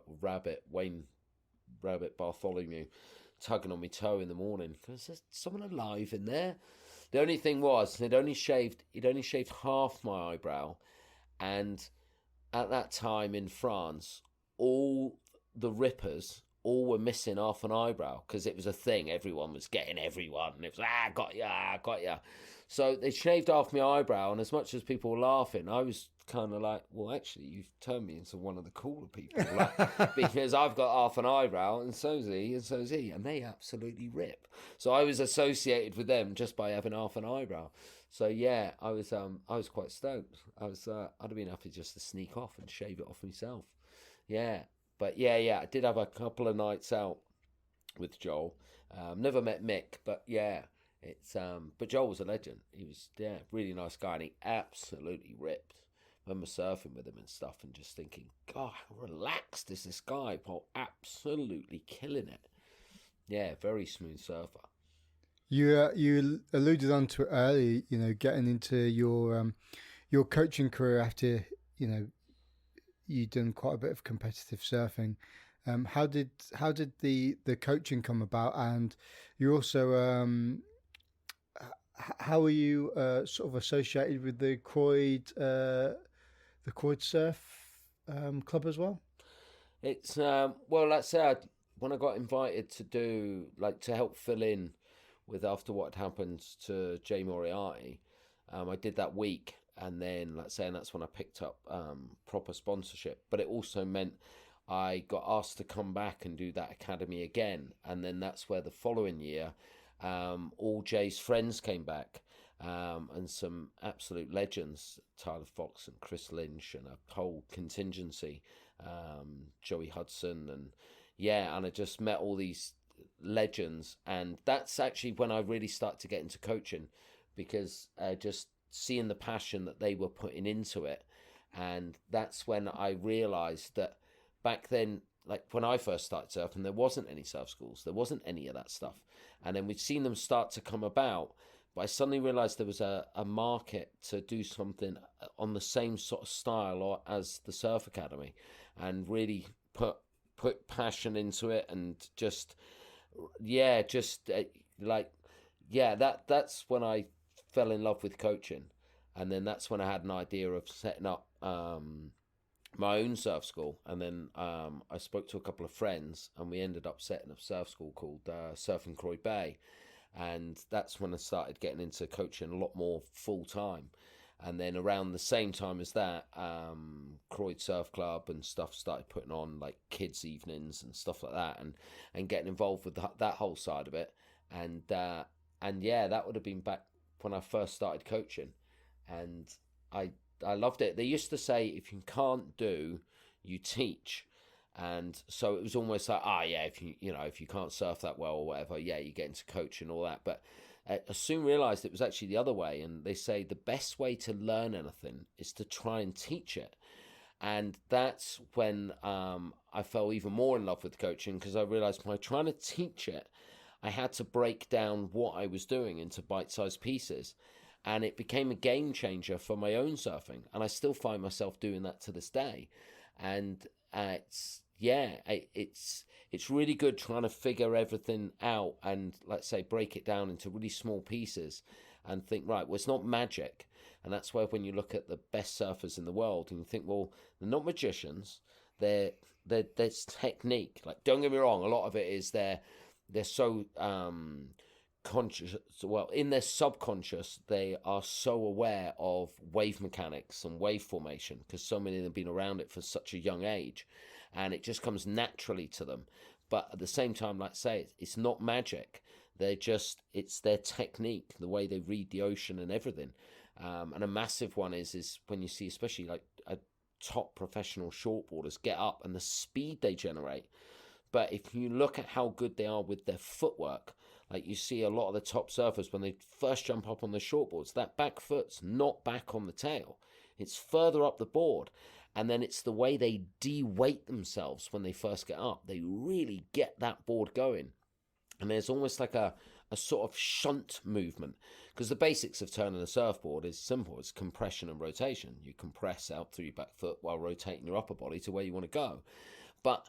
Wayne Rabbit Bartholomew tugging on my toe in the morning. Because there's someone alive in there. The only thing was, he'd only shaved half my eyebrow. And at that time in France, all the rippers all were missing half an eyebrow because it was a thing. Everyone was getting everyone. And it was, got ya. So they shaved off my eyebrow, and as much as people were laughing, I was kind of like, well, actually, you've turned me into one of the cooler people. Because I've got half an eyebrow, and so's he, and they absolutely rip. So I was associated with them just by having half an eyebrow. So I was quite stoked. I'd have been happy just to sneak off and shave it off myself. But I did have a couple of nights out with Joel. Never met Mick, but It's but Joel was a legend. He was really nice guy, and he absolutely ripped. I remember surfing with him and stuff, and just thinking, God, how relaxed is this guy while absolutely killing it. Yeah, very smooth surfer. You alluded on to it earlier. Getting into your coaching career after you'd done quite a bit of competitive surfing. How did the coaching come about? And you also how are you sort of associated with the Croyd Surf club as well? It's well, like I said, when I got invited to do to help fill in with after what had happened to Jay Moriarty, I did that week, and then and that's when I picked up proper sponsorship. But it also meant I got asked to come back and do that academy again, and then that's where the following year, all Jay's friends came back. And some absolute legends, Tyler Fox and Chris Lynch, and a whole contingency, Joey Hudson, and I just met all these legends, and that's actually when I really started to get into coaching, because just seeing the passion that they were putting into it, and that's when I realised that back then, like when I first started surfing, there wasn't any surf schools, there wasn't any of that stuff, and then we'd seen them start to come about. But I suddenly realised there was a market to do something on the same sort of style or as the Surf Academy, and really put passion into it, and just that's when I fell in love with coaching, and then that's when I had an idea of setting up my own surf school, and then I spoke to a couple of friends, and we ended up setting up a surf school called Surf in Croyd Bay. And that's when I started getting into coaching a lot more full time. And then around the same time as that, Croyd Surf Club and stuff started putting on like kids' evenings and stuff like that, and getting involved with that whole side of it. And that would have been back when I first started coaching, and I loved it. They used to say, if you can't do, you teach. And so it was almost like, if you can't surf that well or whatever, you get into coach and all that. But I soon realised it was actually the other way. And they say the best way to learn anything is to try and teach it. And that's when I fell even more in love with coaching, because I realised by trying to teach it, I had to break down what I was doing into bite-sized pieces. And it became a game changer for my own surfing. And I still find myself doing that to this day. And it's really good trying to figure everything out and, let's say, break it down into really small pieces and think, right, well, it's not magic. And that's where when you look at the best surfers in the world and you think, well, they're not magicians, there's technique. Like, don't get me wrong, a lot of it is they're so conscious. Well, in their subconscious, they are so aware of wave mechanics and wave formation, because so many of them have been around it for such a young age, and it just comes naturally to them. But at the same time, like I say, it's not magic. It's their technique, the way they read the ocean and everything. And a massive one is when you see, especially like a top professional shortboarders get up and the speed they generate. But if you look at how good they are with their footwork, like you see a lot of the top surfers, when they first jump up on the shortboards, that back foot's not back on the tail. It's further up the board. And then it's the way they de-weight themselves when they first get up. They really get that board going. And there's almost like a sort of shunt movement. Because the basics of turning a surfboard is simple. It's compression and rotation. You compress out through your back foot while rotating your upper body to where you want to go. But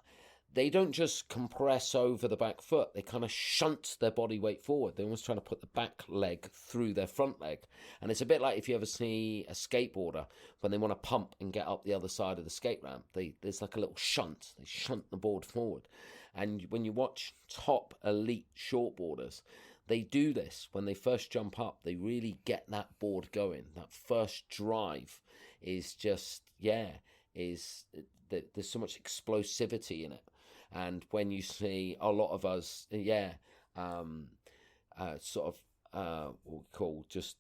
they don't just compress over the back foot. They kind of shunt their body weight forward. They're almost trying to put the back leg through their front leg. And it's a bit like if you ever see a skateboarder, when they want to pump and get up the other side of the skate ramp, there's like a little shunt. They shunt the board forward. And when you watch top elite shortboarders, they do this. When they first jump up, they really get that board going. That first drive is just, there's so much explosivity in it. And when you see a lot of us, what we call just,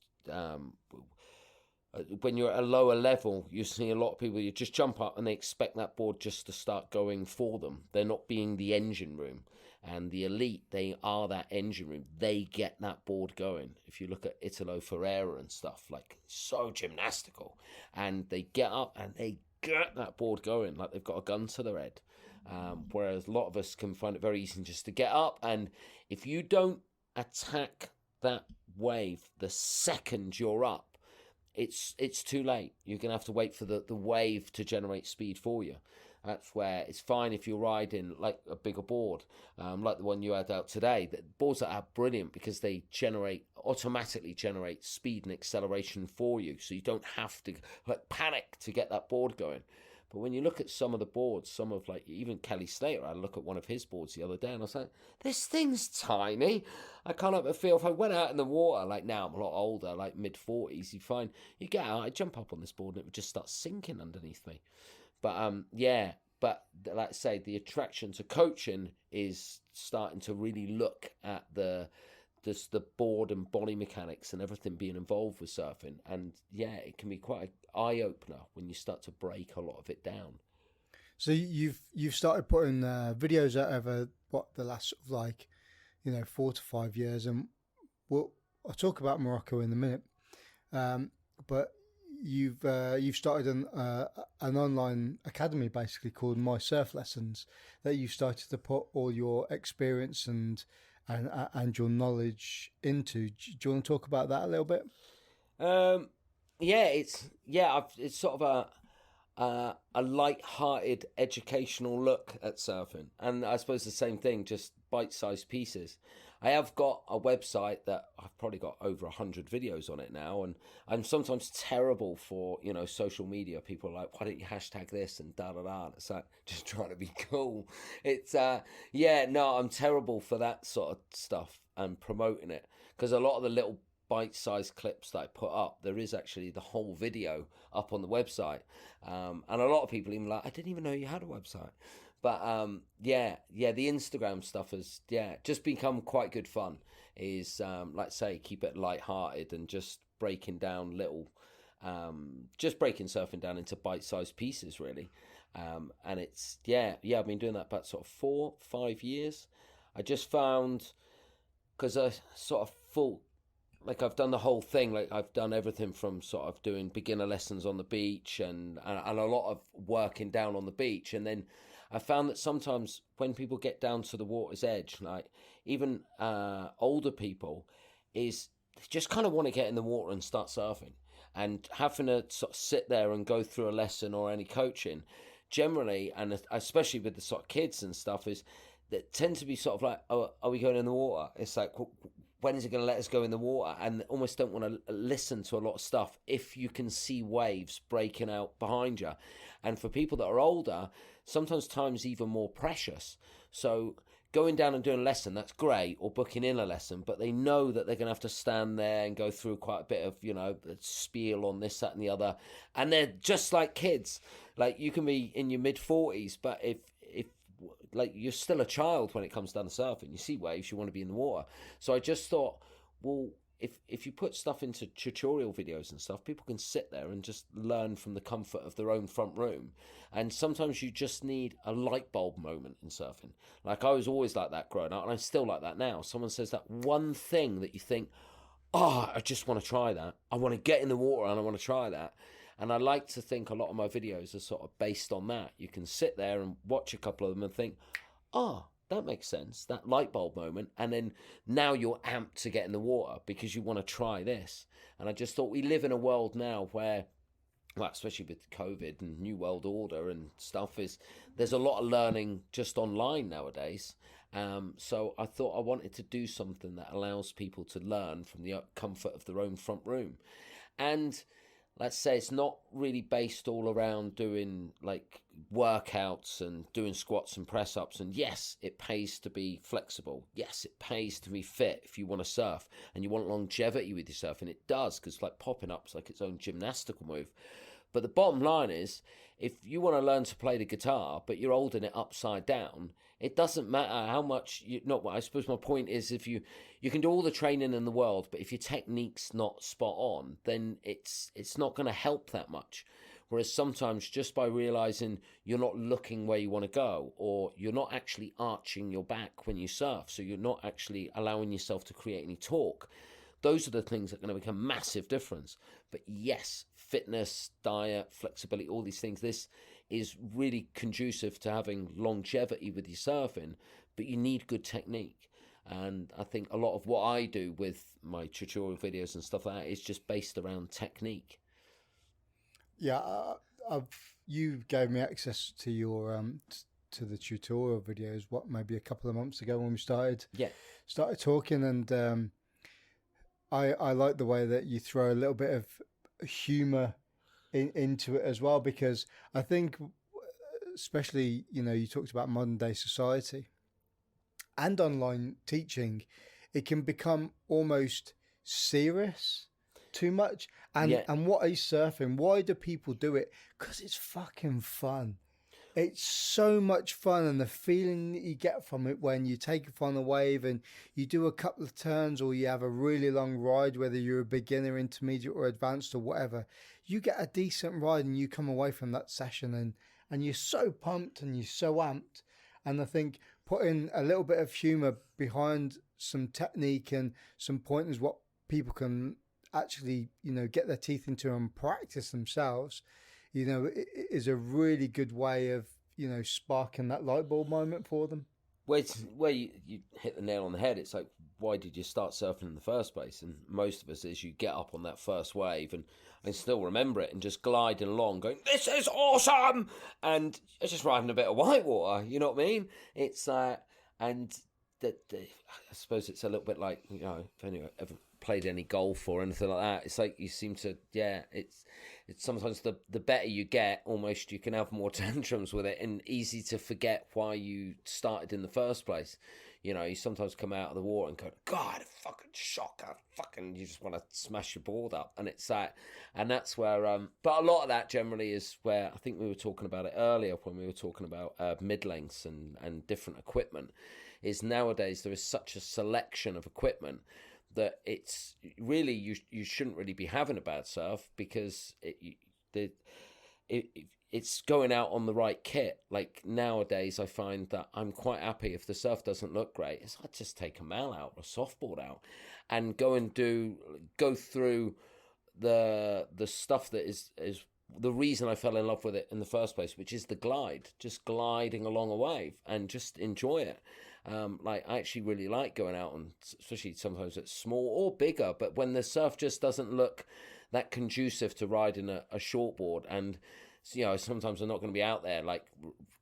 when you're at a lower level, you see a lot of people, you just jump up and they expect that board just to start going for them. They're not being the engine room. And the elite, they are that engine room. They get that board going. If you look at Italo Ferreira and stuff, like so gymnastical, and they get up and they get that board going like they've got a gun to their head. Whereas a lot of us can find it very easy just to get up, and if you don't attack that wave the second you're up, it's too late. You're gonna have to wait for the wave to generate speed for you. That's where it's fine if you're riding like a bigger board, like the one you had out today. The boards that are brilliant because they automatically generate speed and acceleration for you, so you don't have to like panic to get that board going. But when you look at some of the boards, some of like even Kelly Slater, I look at one of his boards the other day and I was like, this thing's tiny. I can't help but feel if I went out in the water, like now I'm a lot older, like mid-40s, you get out, I jump up on this board and it would just start sinking underneath me. But but like I say, the attraction to coaching is starting to really look at the board and body mechanics and everything being involved with surfing. And yeah, it can be quite an eye-opener when you start to break a lot of it down. So you've started putting videos out over the last sort of like 4 to 5 years, and I'll talk about Morocco in a minute. But you've started an online academy basically called My Surf Lessons that you started to put all your experience and your knowledge into. Do you want to talk about that a little bit? It's sort of a light-hearted educational look at surfing, and I suppose the same thing, just bite-sized pieces. I have got a website that I've probably got over 100 videos on it now, and I'm sometimes terrible for social media. People are like, why don't you hashtag this and da-da-da, and it's like just trying to be cool. It's I'm terrible for that sort of stuff and promoting it, because a lot of the little bite-sized clips that I put up, there is actually the whole video up on the website, and a lot of people even like, I didn't even know you had a website. But the Instagram stuff has just become quite good fun. Is like say, keep it light-hearted and just breaking down breaking surfing down into bite-sized pieces really. And it's I've been doing that about sort of 4-5 years. I just found, because I sort of I've done the whole thing. Like I've done everything from sort of doing beginner lessons on the beach and a lot of working down on the beach, and then I found that sometimes when people get down to the water's edge, like even older people, is they just kind of want to get in the water and start surfing, and having to sort of sit there and go through a lesson or any coaching, generally, and especially with the sort of kids and stuff, is that tend to be sort of like, oh, are we going in the water? It's like, when is it going to let us go in the water? And almost don't want to listen to a lot of stuff if you can see waves breaking out behind you. And for people that are older, sometimes time's even more precious. So going down and doing a lesson, that's great, or booking in a lesson, but they know that they're going to have to stand there and go through quite a bit of, spiel on this, that, and the other. And they're just like kids. Like, you can be in your mid-40s, but if like, you're still a child when it comes down to surfing. You see waves, you want to be in the water. So I just thought, well, if you put stuff into tutorial videos and stuff, people can sit there and just learn from the comfort of their own front room. And sometimes you just need a light bulb moment in surfing. Like, I was always like that growing up, and I'm still like that now. Someone says that one thing that you think, oh, I just want to try that. I want to get in the water and I want to try that. And I like to think a lot of my videos are sort of based on that. You can sit there and watch a couple of them and think, oh, that makes sense, that light bulb moment. And then now you're amped to get in the water because you want to try this. And I just thought, we live in a world now where, well, especially with COVID and New World Order and stuff, there's a lot of learning just online nowadays. So I thought I wanted to do something that allows people to learn from the comfort of their own front room. And let's say it's not really based all around doing like workouts and doing squats and press ups. And yes, it pays to be flexible. Yes, it pays to be fit if you want to surf and you want longevity with your surfing. It does, because like popping up's like its own gymnastical move. But the bottom line is, if you want to learn to play the guitar, but you're holding it upside down, it doesn't matter how much I suppose my point is, if you can do all the training in the world, but if your technique's not spot on, then it's not going to help that much. Whereas sometimes just by realizing you're not looking where you want to go, or you're not actually arching your back when you surf, so you're not actually allowing yourself to create any torque, those are the things that are going to make a massive difference. But yes, fitness, diet, flexibility, all these things, this is really conducive to having longevity with your surfing, but you need good technique. And I think a lot of what I do with my tutorial videos and stuff like that is just based around technique. Yeah, you gave me access to your to the tutorial videos. What, maybe a couple of months ago when we started talking, and I like the way that you throw a little bit of humor into it as well, because I think, especially, you talked about modern day society and online teaching, it can become almost serious too much. And what is surfing? Why do people do it? Because it's fucking fun. It's so much fun, and the feeling that you get from it when you take it on a wave and you do a couple of turns, or you have a really long ride, whether you're a beginner, intermediate, or advanced, or whatever, you get a decent ride and you come away from that session and you're so pumped and you're so amped. And I think putting a little bit of humor behind some technique and some pointers, what people can actually, get their teeth into and practice themselves, is a really good way of, sparking that light bulb moment for them. Where you hit the nail on the head. It's like, why did you start surfing in the first place? And most of us is you get up on that first wave, and I still remember it, and just gliding along going, this is awesome, and it's just riding a bit of whitewater, you know what I mean? It's and I suppose it's a little bit like, if anyone ever played any golf or anything like that, it's like you seem to, it's sometimes the better you get, almost you can have more tantrums with it, and easy to forget why you started in the first place. You sometimes come out of the water and go, God, fucking shocker, you just want to smash your board up, and it's that, and that's where, but a lot of that generally is where, I think we were talking about it earlier when we were talking about mid-lengths and different equipment, is nowadays there is such a selection of equipment that it's really, you shouldn't really be having a bad surf, because it's going out on the right kit. Like nowadays, I find that I'm quite happy if the surf doesn't look great, it's I just take a mal out or a softboard out and go through the stuff that is the reason I fell in love with it in the first place, which is the glide, just gliding along a wave and just enjoy it. I actually really like going out, and especially sometimes it's small or bigger, but when the surf just doesn't look that conducive to riding a shortboard, and sometimes I'm not going to be out there like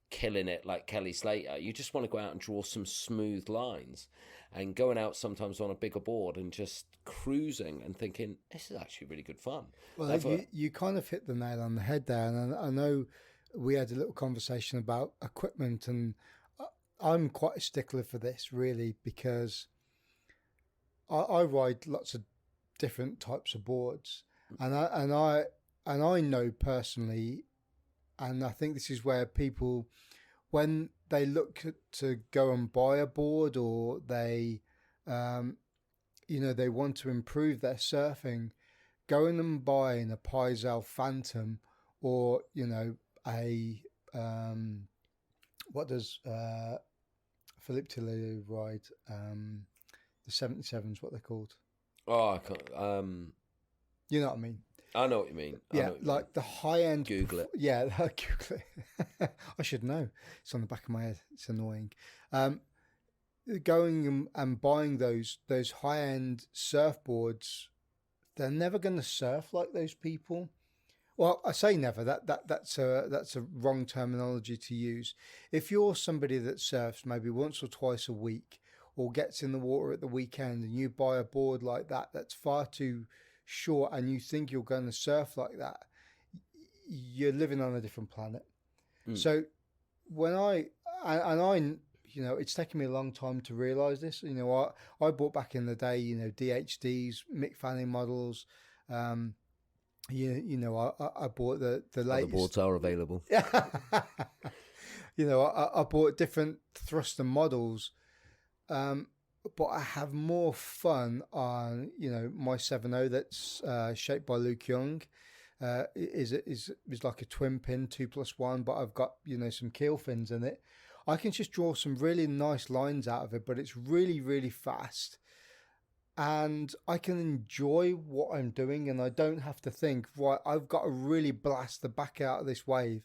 killing it like Kelly Slater. You just want to go out and draw some smooth lines, and going out sometimes on a bigger board and just cruising and thinking, this is actually really good fun. Well, you kind of hit the nail on the head there, and I know we had a little conversation about equipment, and I'm quite a stickler for this, really, because I ride lots of different types of boards, and I know personally, and I think this is where people, when they look to go and buy a board, or they, they want to improve their surfing, going and buying a Paizel Phantom, or a what does Philippe Tilly ride? The 77s, what they're called. Oh, I can't. You know what I mean? I know what you mean. The high end. Google it. Yeah, Google it. I should know. It's on the back of my head. It's annoying. Going and buying those high end surfboards, they're never going to surf like those people. Well, I say never. That's a wrong terminology to use. If you're somebody that surfs maybe once or twice a week, or gets in the water at the weekend, and you buy a board like that, that's far too short, and you think you're going to surf like that, you're living on a different planet. So when I it's taken me a long time to realize this. I bought back in the day, DHDs, Mick Fanning models. I bought the latest. Other boards are available. I bought different thruster models, but I have more fun on my 7.0 that's shaped by Luke Young, is like a twin pin 2+1, but I've got some keel fins in it. I can just draw some really nice lines out of it, but it's really, really fast. And I can enjoy what I'm doing, and I don't have to think, right, I've got to really blast the back out of this wave.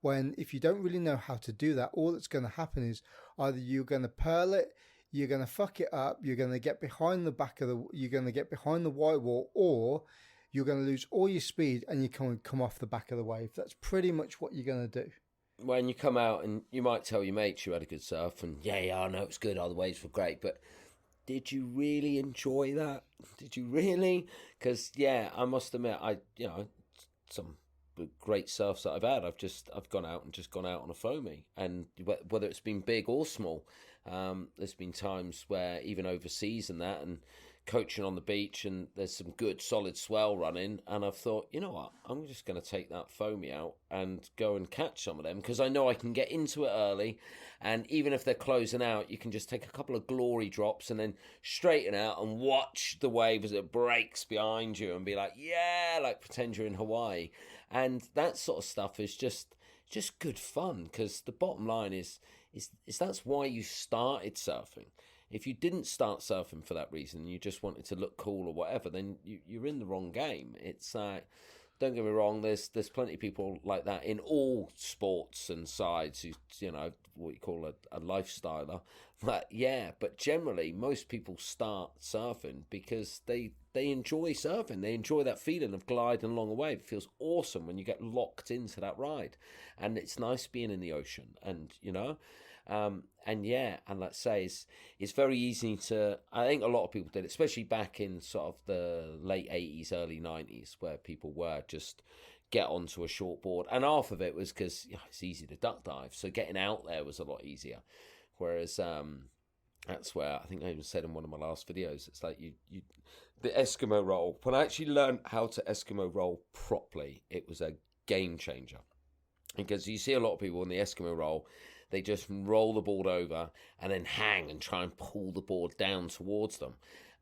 When if you don't really know how to do that, all that's going to happen is either you're going to pearl it, you're going to fuck it up, you're going to get behind the white wall, or you're going to lose all your speed and you can come off the back of the wave. That's pretty much what you're going to do. When you come out and you might tell your mates you had a good surf, and yeah, I know it's good, all the waves were great, but did you really enjoy that? Did you really? Because I must admit, some great surfs that I've had, I've gone out on a foamy, and whether it's been big or small, there's been times where even overseas and that, and coaching on the beach, and there's some good solid swell running, and I've thought, you know what, I'm just going to take that foamy out and go and catch some of them, because I know I can get into it early, and even if they're closing out, you can just take a couple of glory drops and then straighten out and watch the wave as it breaks behind you and be like, yeah, like pretend you're in Hawaii. And that sort of stuff is just good fun, because the bottom line is that's why you started surfing. If you didn't start surfing for that reason, you just wanted to look cool or whatever, then you're in the wrong game. It's don't get me wrong, there's plenty of people like that in all sports and sides who, what you call a lifestyler. But generally, most people start surfing because they enjoy surfing. They enjoy that feeling of gliding along a wave. It feels awesome when you get locked into that ride. And it's nice being in the ocean. And, and let's say it's very easy to, I think a lot of people did it, especially back in sort of the late 80s, early 90s, where people were just get onto a short board. And half of it was because it's easy to duck dive. So getting out there was a lot easier. Whereas that's where I think I even said in one of my last videos, it's like you the Eskimo roll. When I actually learned how to Eskimo roll properly, it was a game changer. Because you see a lot of people in the Eskimo roll, they just roll the board over and then hang and try and pull the board down towards them.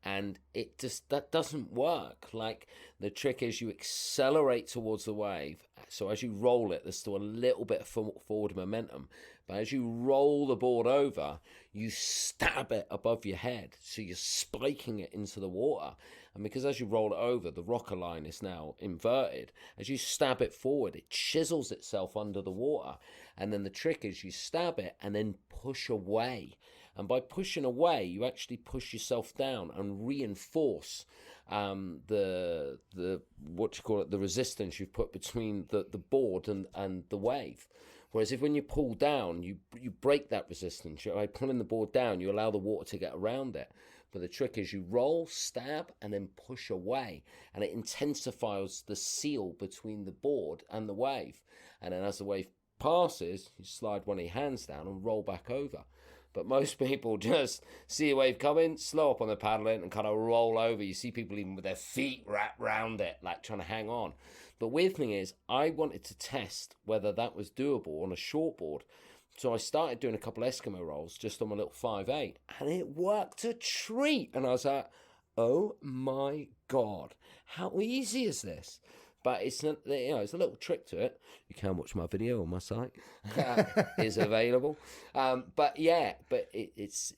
And that doesn't work. Like, the trick is you accelerate towards the wave. So as you roll it, there's still a little bit of forward momentum. But as you roll the board over, you stab it above your head. So you're spiking it into the water. And because as you roll it over, the rocker line is now inverted. As you stab it forward, it chisels itself under the water. And then the trick is you stab it and then push away. And by pushing away, you actually push yourself down and reinforce the resistance you've put between the board and the wave. Whereas if when you pull down, you break that resistance. By pulling the board down, you allow the water to get around it. But the trick is you roll, stab, and then push away. And it intensifies the seal between the board and the wave. And then as the wave passes, you slide one of your hands down and roll back over. But most people just see a wave coming, slow up on the paddling, and kind of roll over. You see people even with their feet wrapped round it, like trying to hang on. But weird thing is, I wanted to test whether that was doable on a shortboard. So I started doing a couple of Eskimo rolls just on my little 5.8, and it worked a treat. And I was like, oh my God, how easy is this? But it's not, it's a little trick to it. You can watch my video on my site; is available. But it's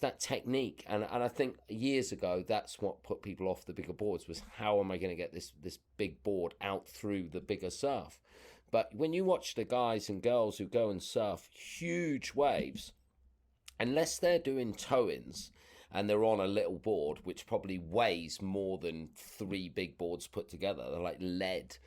that technique, and I think years ago that's what put people off the bigger boards, was how am I going to get this big board out through the bigger surf? But when you watch the guys and girls who go and surf huge waves, unless they're doing toe-ins and they're on a little board, which probably weighs more than 3 big boards put together, they're like lead.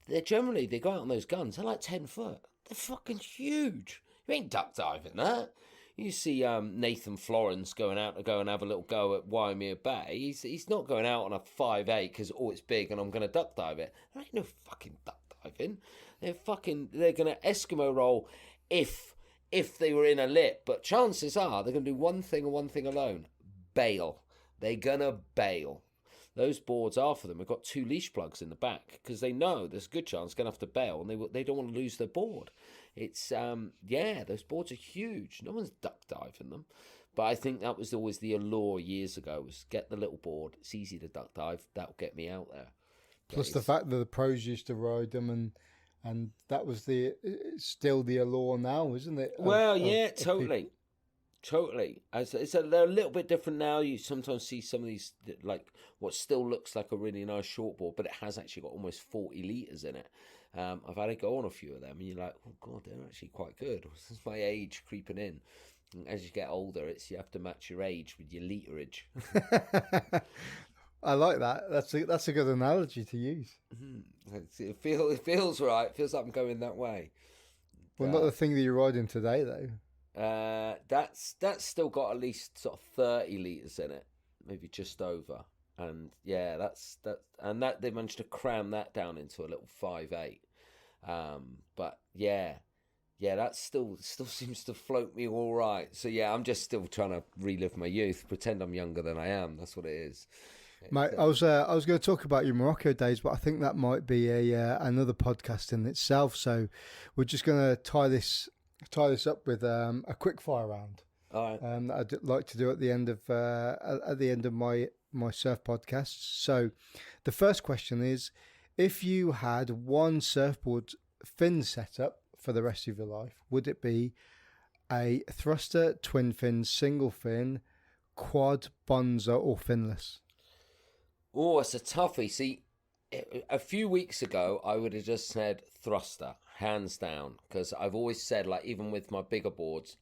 They go out on those guns, they're like 10 foot. They're fucking huge. You ain't duck diving that. You see Nathan Florence going out to go and have a little go at Waimea Bay. He's not going out on a 5.8 because, it's big and I'm going to duck dive it. There ain't no fucking duck diving. They're going to Eskimo roll if they were in a lip. But chances are they're going to do one thing and one thing alone. Bail. They're going to bail. Those boards after them have got 2 leash plugs in the back because they know there's a good chance they're going to have to bail and they don't want to lose their board. It's, those boards are huge. No one's duck diving them. But I think that was always the allure years ago, was get the little board. It's easy to duck dive. That'll get me out there. Plus the fact that the pros used to ride them, and that was it's still the allure now, isn't it? Well, yeah, totally. Totally. They're a little bit different now. You sometimes see some of these, like what still looks like a really nice shortboard, but it has actually got almost 40 litres in it. I've had to go on a few of them, and you're like, oh God, they're actually quite good. This is my age creeping in. And as you get older, you have to match your age with your literage. I like that. That's a good analogy to use. It feels right. It feels like I'm going that way. Well, not the thing that you're riding today, though. That's still got at least sort of 30 litres in it, maybe just over. And yeah, and they managed to cram that down into a little 5.8. But yeah, that still seems to float me all right. So yeah, I'm just still trying to relive my youth, pretend I'm younger than I am. That's what it is. Mate, I was going to talk about your Morocco days, but I think that might be another podcast in itself. So we're just going to tie this up with a quick fire round. All right. That I'd like to do at the end of my surf podcasts. So the first question is, if you had one surfboard fin setup for the rest of your life, would it be a thruster, twin fin, single fin, quad, bonza, or finless? Oh, it's a toughie. See, a few weeks ago, I would have just said thruster, hands down, because I've always said, like, even with my bigger boards,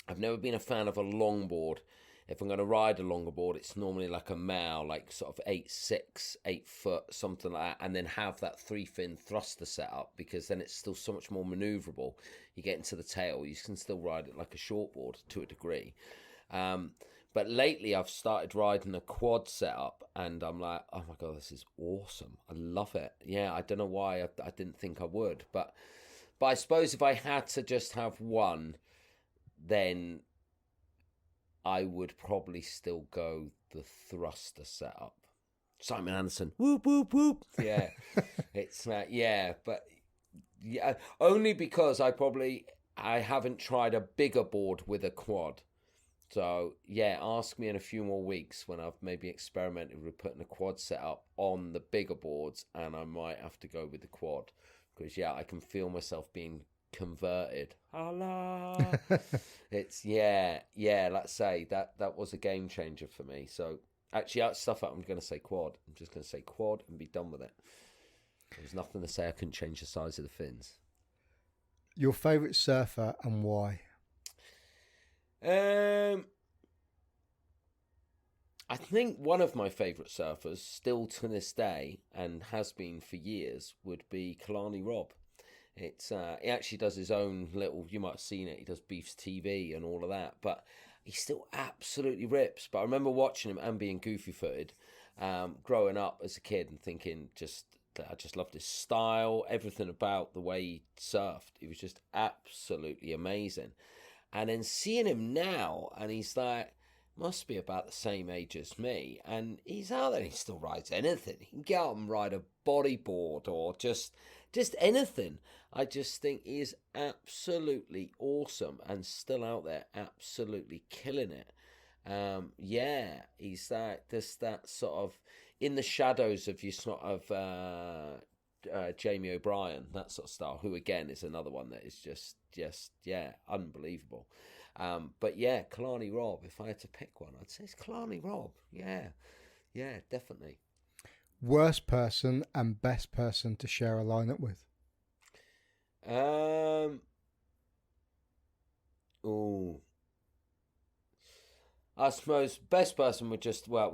I've never been a fan of a longboard. If I'm going to ride a longer board, it's normally like a Mao, like sort of 8.6, 8 foot, something like that, and then have that 3-fin thruster set up, because then it's still so much more maneuverable. You get into the tail, you can still ride it like a shortboard to a degree. But lately I've started riding a quad setup, and I'm like, oh my God, this is awesome. I love it. Yeah, I don't know why I didn't think I would. But I suppose if I had to just have one, then I would probably still go the thruster setup. Simon Anderson, whoop, whoop, whoop. Yeah, it's, yeah, but yeah, only because I haven't tried a bigger board with a quad. So, yeah, ask me in a few more weeks when I've maybe experimented with putting a quad setup on the bigger boards, and I might have to go with the quad. Because, yeah, I can feel myself being converted. Allah! It's, yeah, let's say that was a game changer for me. So, actually, out stuff out, I'm going to say quad. I'm just going to say quad and be done with it. There's nothing to say I couldn't change the size of the fins. Your favourite surfer and why? I think one of my favourite surfers, still to this day, and has been for years, would be Kalani Rob. He actually does his own little, you might have seen it, he does Beef's TV and all of that, but he still absolutely rips. But I remember watching him and being goofy-footed, growing up as a kid and thinking I just loved his style, everything about the way he surfed. He was just absolutely amazing. And then seeing him now, and he's like, must be about the same age as me, and he's out there, he still rides anything. He can get out and ride a bodyboard or just anything. I just think he is absolutely awesome and still out there absolutely killing it. Yeah, he's that sort of in the shadows of your sort of Jamie O'Brien, that sort of style, who again is another one that is just yeah, unbelievable. But yeah, Kalani Rob, if I had to pick one, I'd say it's Kalani Rob. Yeah, definitely. Worst person and best person to share a lineup with? I suppose best person would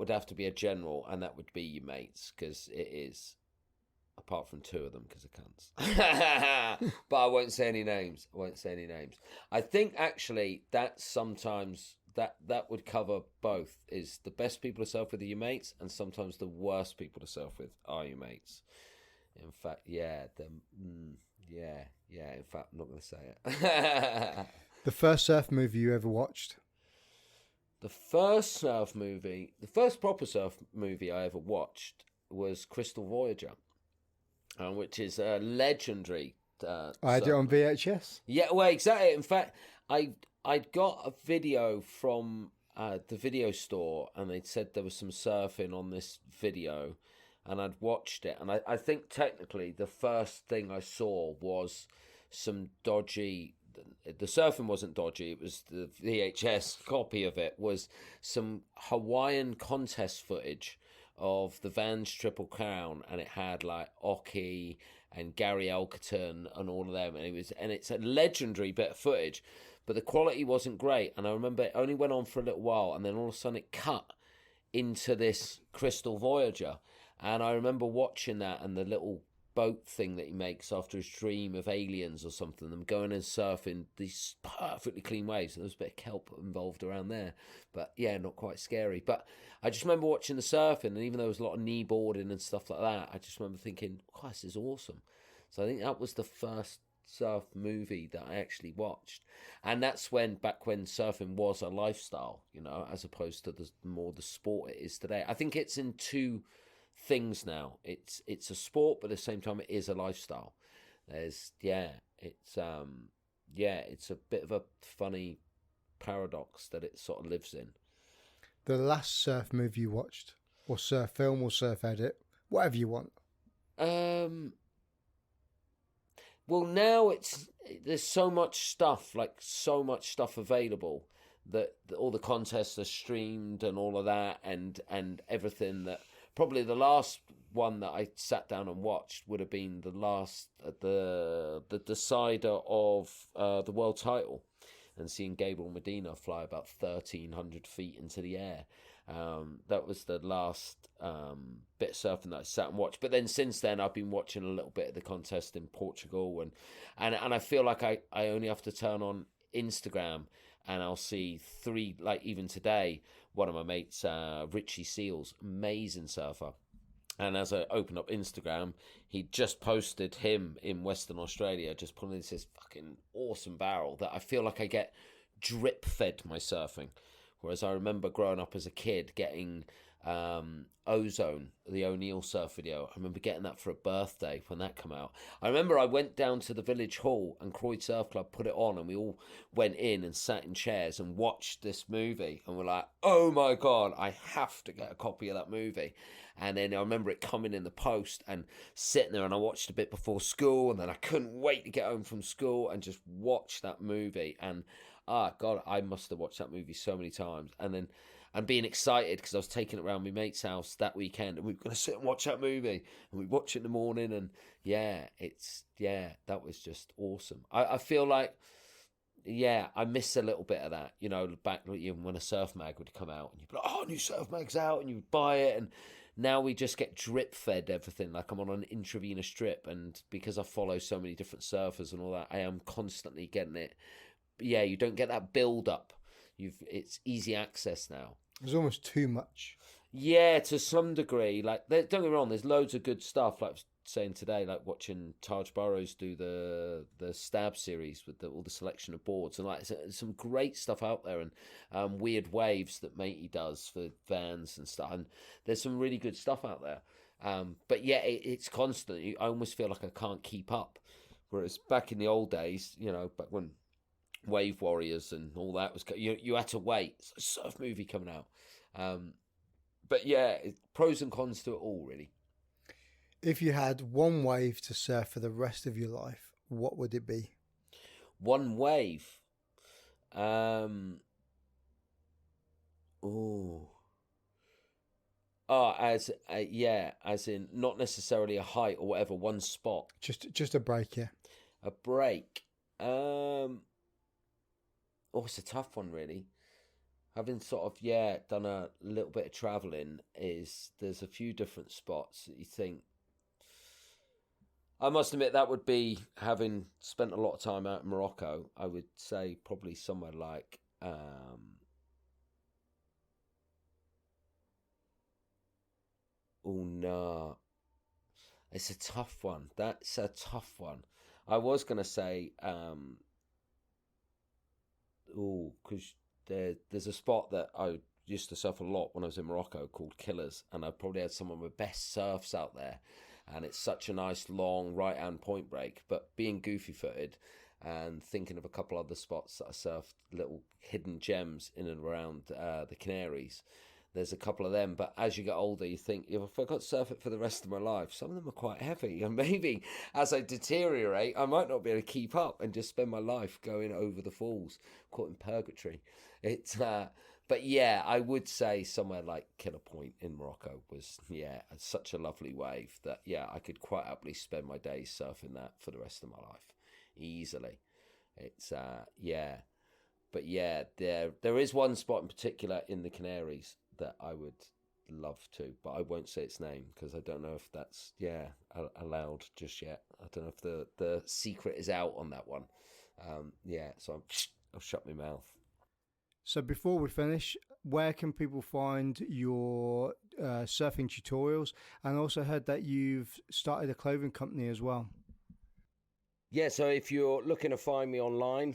have to be a general, and that would be your mates, because it is. Apart from two of them, because of cunts. But I won't say any names. I think actually that sometimes that would cover both. Is the best people to surf with are your mates, and sometimes the worst people to surf with are your mates. In fact, yeah. In fact, I'm not going to say it. The first surf movie you ever watched? The first proper surf movie I ever watched was Crystal Voyager. Which is a legendary. I had it on VHS. Yeah, well, exactly. In fact, I'd got a video from the video store, and they'd said there was some surfing on this video. and I'd watched it, and I think technically the first thing I saw was some dodgy. The surfing wasn't dodgy. It was the VHS copy of it was some Hawaiian contest footage of the Vans Triple Crown, and it had like Oki and Gary Elkerton and all of them, and it's a legendary bit of footage, but the quality wasn't great. And I remember it only went on for a little while, and then all of a sudden it cut into this Crystal Voyager, and I remember watching that and the little boat thing that he makes after his dream of aliens or something, them going and surfing these perfectly clean waves, and there was a bit of kelp involved around there, but yeah, not quite scary. But I just remember watching the surfing, and even though there was a lot of knee boarding and stuff like that, I just remember thinking, oh, this is awesome. So I think that was the first surf movie that I actually watched, and that's back when surfing was a lifestyle, as opposed to the sport it is today. I think it's in two things now. It's a sport, but at the same time it is a lifestyle. It's a bit of a funny paradox that it sort of lives in. The last surf movie you watched, or surf film, or surf edit, whatever you want. Well, now there's so much stuff available that all the contests are streamed and all of that, and everything. That probably the last one that I sat down and watched would have been the decider of the world title, and seeing Gabriel Medina fly about 1,300 feet into the air. That was the last bit of surfing that I sat and watched. But then since then, I've been watching a little bit of the contest in Portugal, and I feel like I only have to turn on Instagram and I'll see three, like even today, one of my mates, Richie Seals, amazing surfer. And as I opened up Instagram, he just posted him in Western Australia, just pulling this fucking awesome barrel that I feel like I get drip fed my surfing. Whereas I remember growing up as a kid getting Ozone, the O'Neill surf video. I remember getting that for a birthday when that came out. I remember I went down to the village hall and Croyd Surf Club put it on, and we all went in and sat in chairs and watched this movie, and we're like, oh my God, I have to get a copy of that movie. And then I remember it coming in the post and sitting there, and I watched a bit before school, and then I couldn't wait to get home from school and just watch that movie. And God, I must have watched that movie so many times. And then and being excited because I was taking it around my mate's house that weekend, and we were going to sit and watch that movie, and we watch it in the morning, and that was just awesome. I feel like, I miss a little bit of that, back when a surf mag would come out, and you'd be like, oh, new surf mag's out, and you'd buy it, and now we just get drip fed everything, like I'm on an intravenous drip, and because I follow so many different surfers and all that, I am constantly getting it. But yeah, you don't get that build up. It's easy access now. There's almost too much. Yeah, to some degree. Like, don't get me wrong, there's loads of good stuff. Like I was saying today, like watching Taj Burrows do the Stab series with all the selection of boards, and like some great stuff out there, and weird waves that Matey does for Vans and stuff. And there's some really good stuff out there. But yeah, it's constant. I almost feel like I can't keep up. Whereas back in the old days, back when Wave Warriors and all that was, you had to wait. It's a surf movie coming out. But yeah, pros and cons to it all, really. If you had one wave to surf for the rest of your life, what would it be? One wave. As in not necessarily a height or whatever, one spot. Just a break, yeah. A break. It's a tough one, really. Having sort of, done a little bit of travelling, there's a few different spots that you think. I must admit, that would be, having spent a lot of time out in Morocco, I would say probably somewhere like, it's a tough one. That's a tough one. I was going to say, because there's a spot that I used to surf a lot when I was in Morocco called Killers, and I probably had some of my best surfs out there, and it's such a nice long right hand point break. But being goofy footed and thinking of a couple other spots that I surfed, little hidden gems in and around the Canaries, there's a couple of them. But as you get older, you think, if I got to surf it for the rest of my life, some of them are quite heavy. And maybe as I deteriorate, I might not be able to keep up and just spend my life going over the falls, caught in purgatory. But yeah, I would say somewhere like Killer Point in Morocco was, such a lovely wave that, I could quite happily spend my days surfing that for the rest of my life, easily. It's, But yeah, there is one spot in particular in the Canaries that I would love to, but I won't say its name because I don't know if that's, allowed just yet. I don't know if the secret is out on that one. So I'll shut my mouth. So before we finish, where can people find your surfing tutorials? And I also heard that you've started a clothing company as well. Yeah, so if you're looking to find me online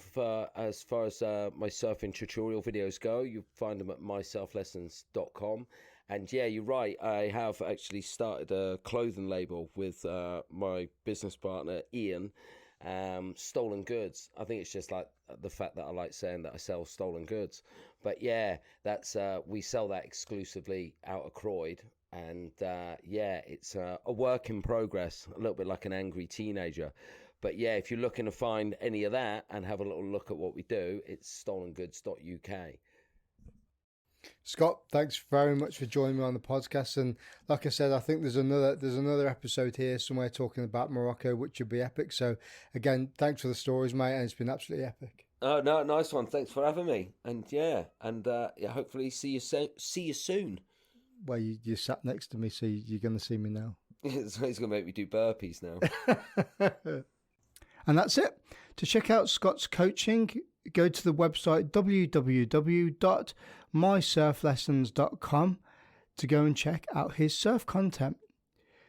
as far as my surfing tutorial videos go, you find them at mysurflessons.com. And yeah, you're right, I have actually started a clothing label with my business partner, Ian, Stolen Goods. I think it's just like the fact that I like saying that I sell stolen goods. But yeah, that's we sell that exclusively out of Croyd. And it's a work in progress, a little bit like an angry teenager. But yeah, if you're looking to find any of that and have a little look at what we do, it's stolengoods.uk. Scott, thanks very much for joining me on the podcast. And like I said, I think there's another episode here somewhere talking about Morocco, which would be epic. So again, thanks for the stories, mate, and it's been absolutely epic. Oh no, nice one. Thanks for having me. And hopefully see you soon. Well, you sat next to me, so you're going to see me now. He's going to make me do burpees now. And that's it. To check out Scott's coaching, go to the website www.mysurflessons.com to go and check out his surf content.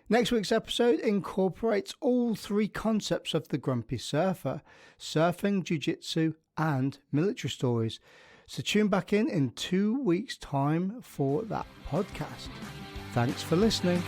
Next week's episode incorporates all three concepts of the grumpy surfer: surfing, jiu-jitsu, and military stories. So tune back in 2 weeks' time for that podcast. Thanks for listening.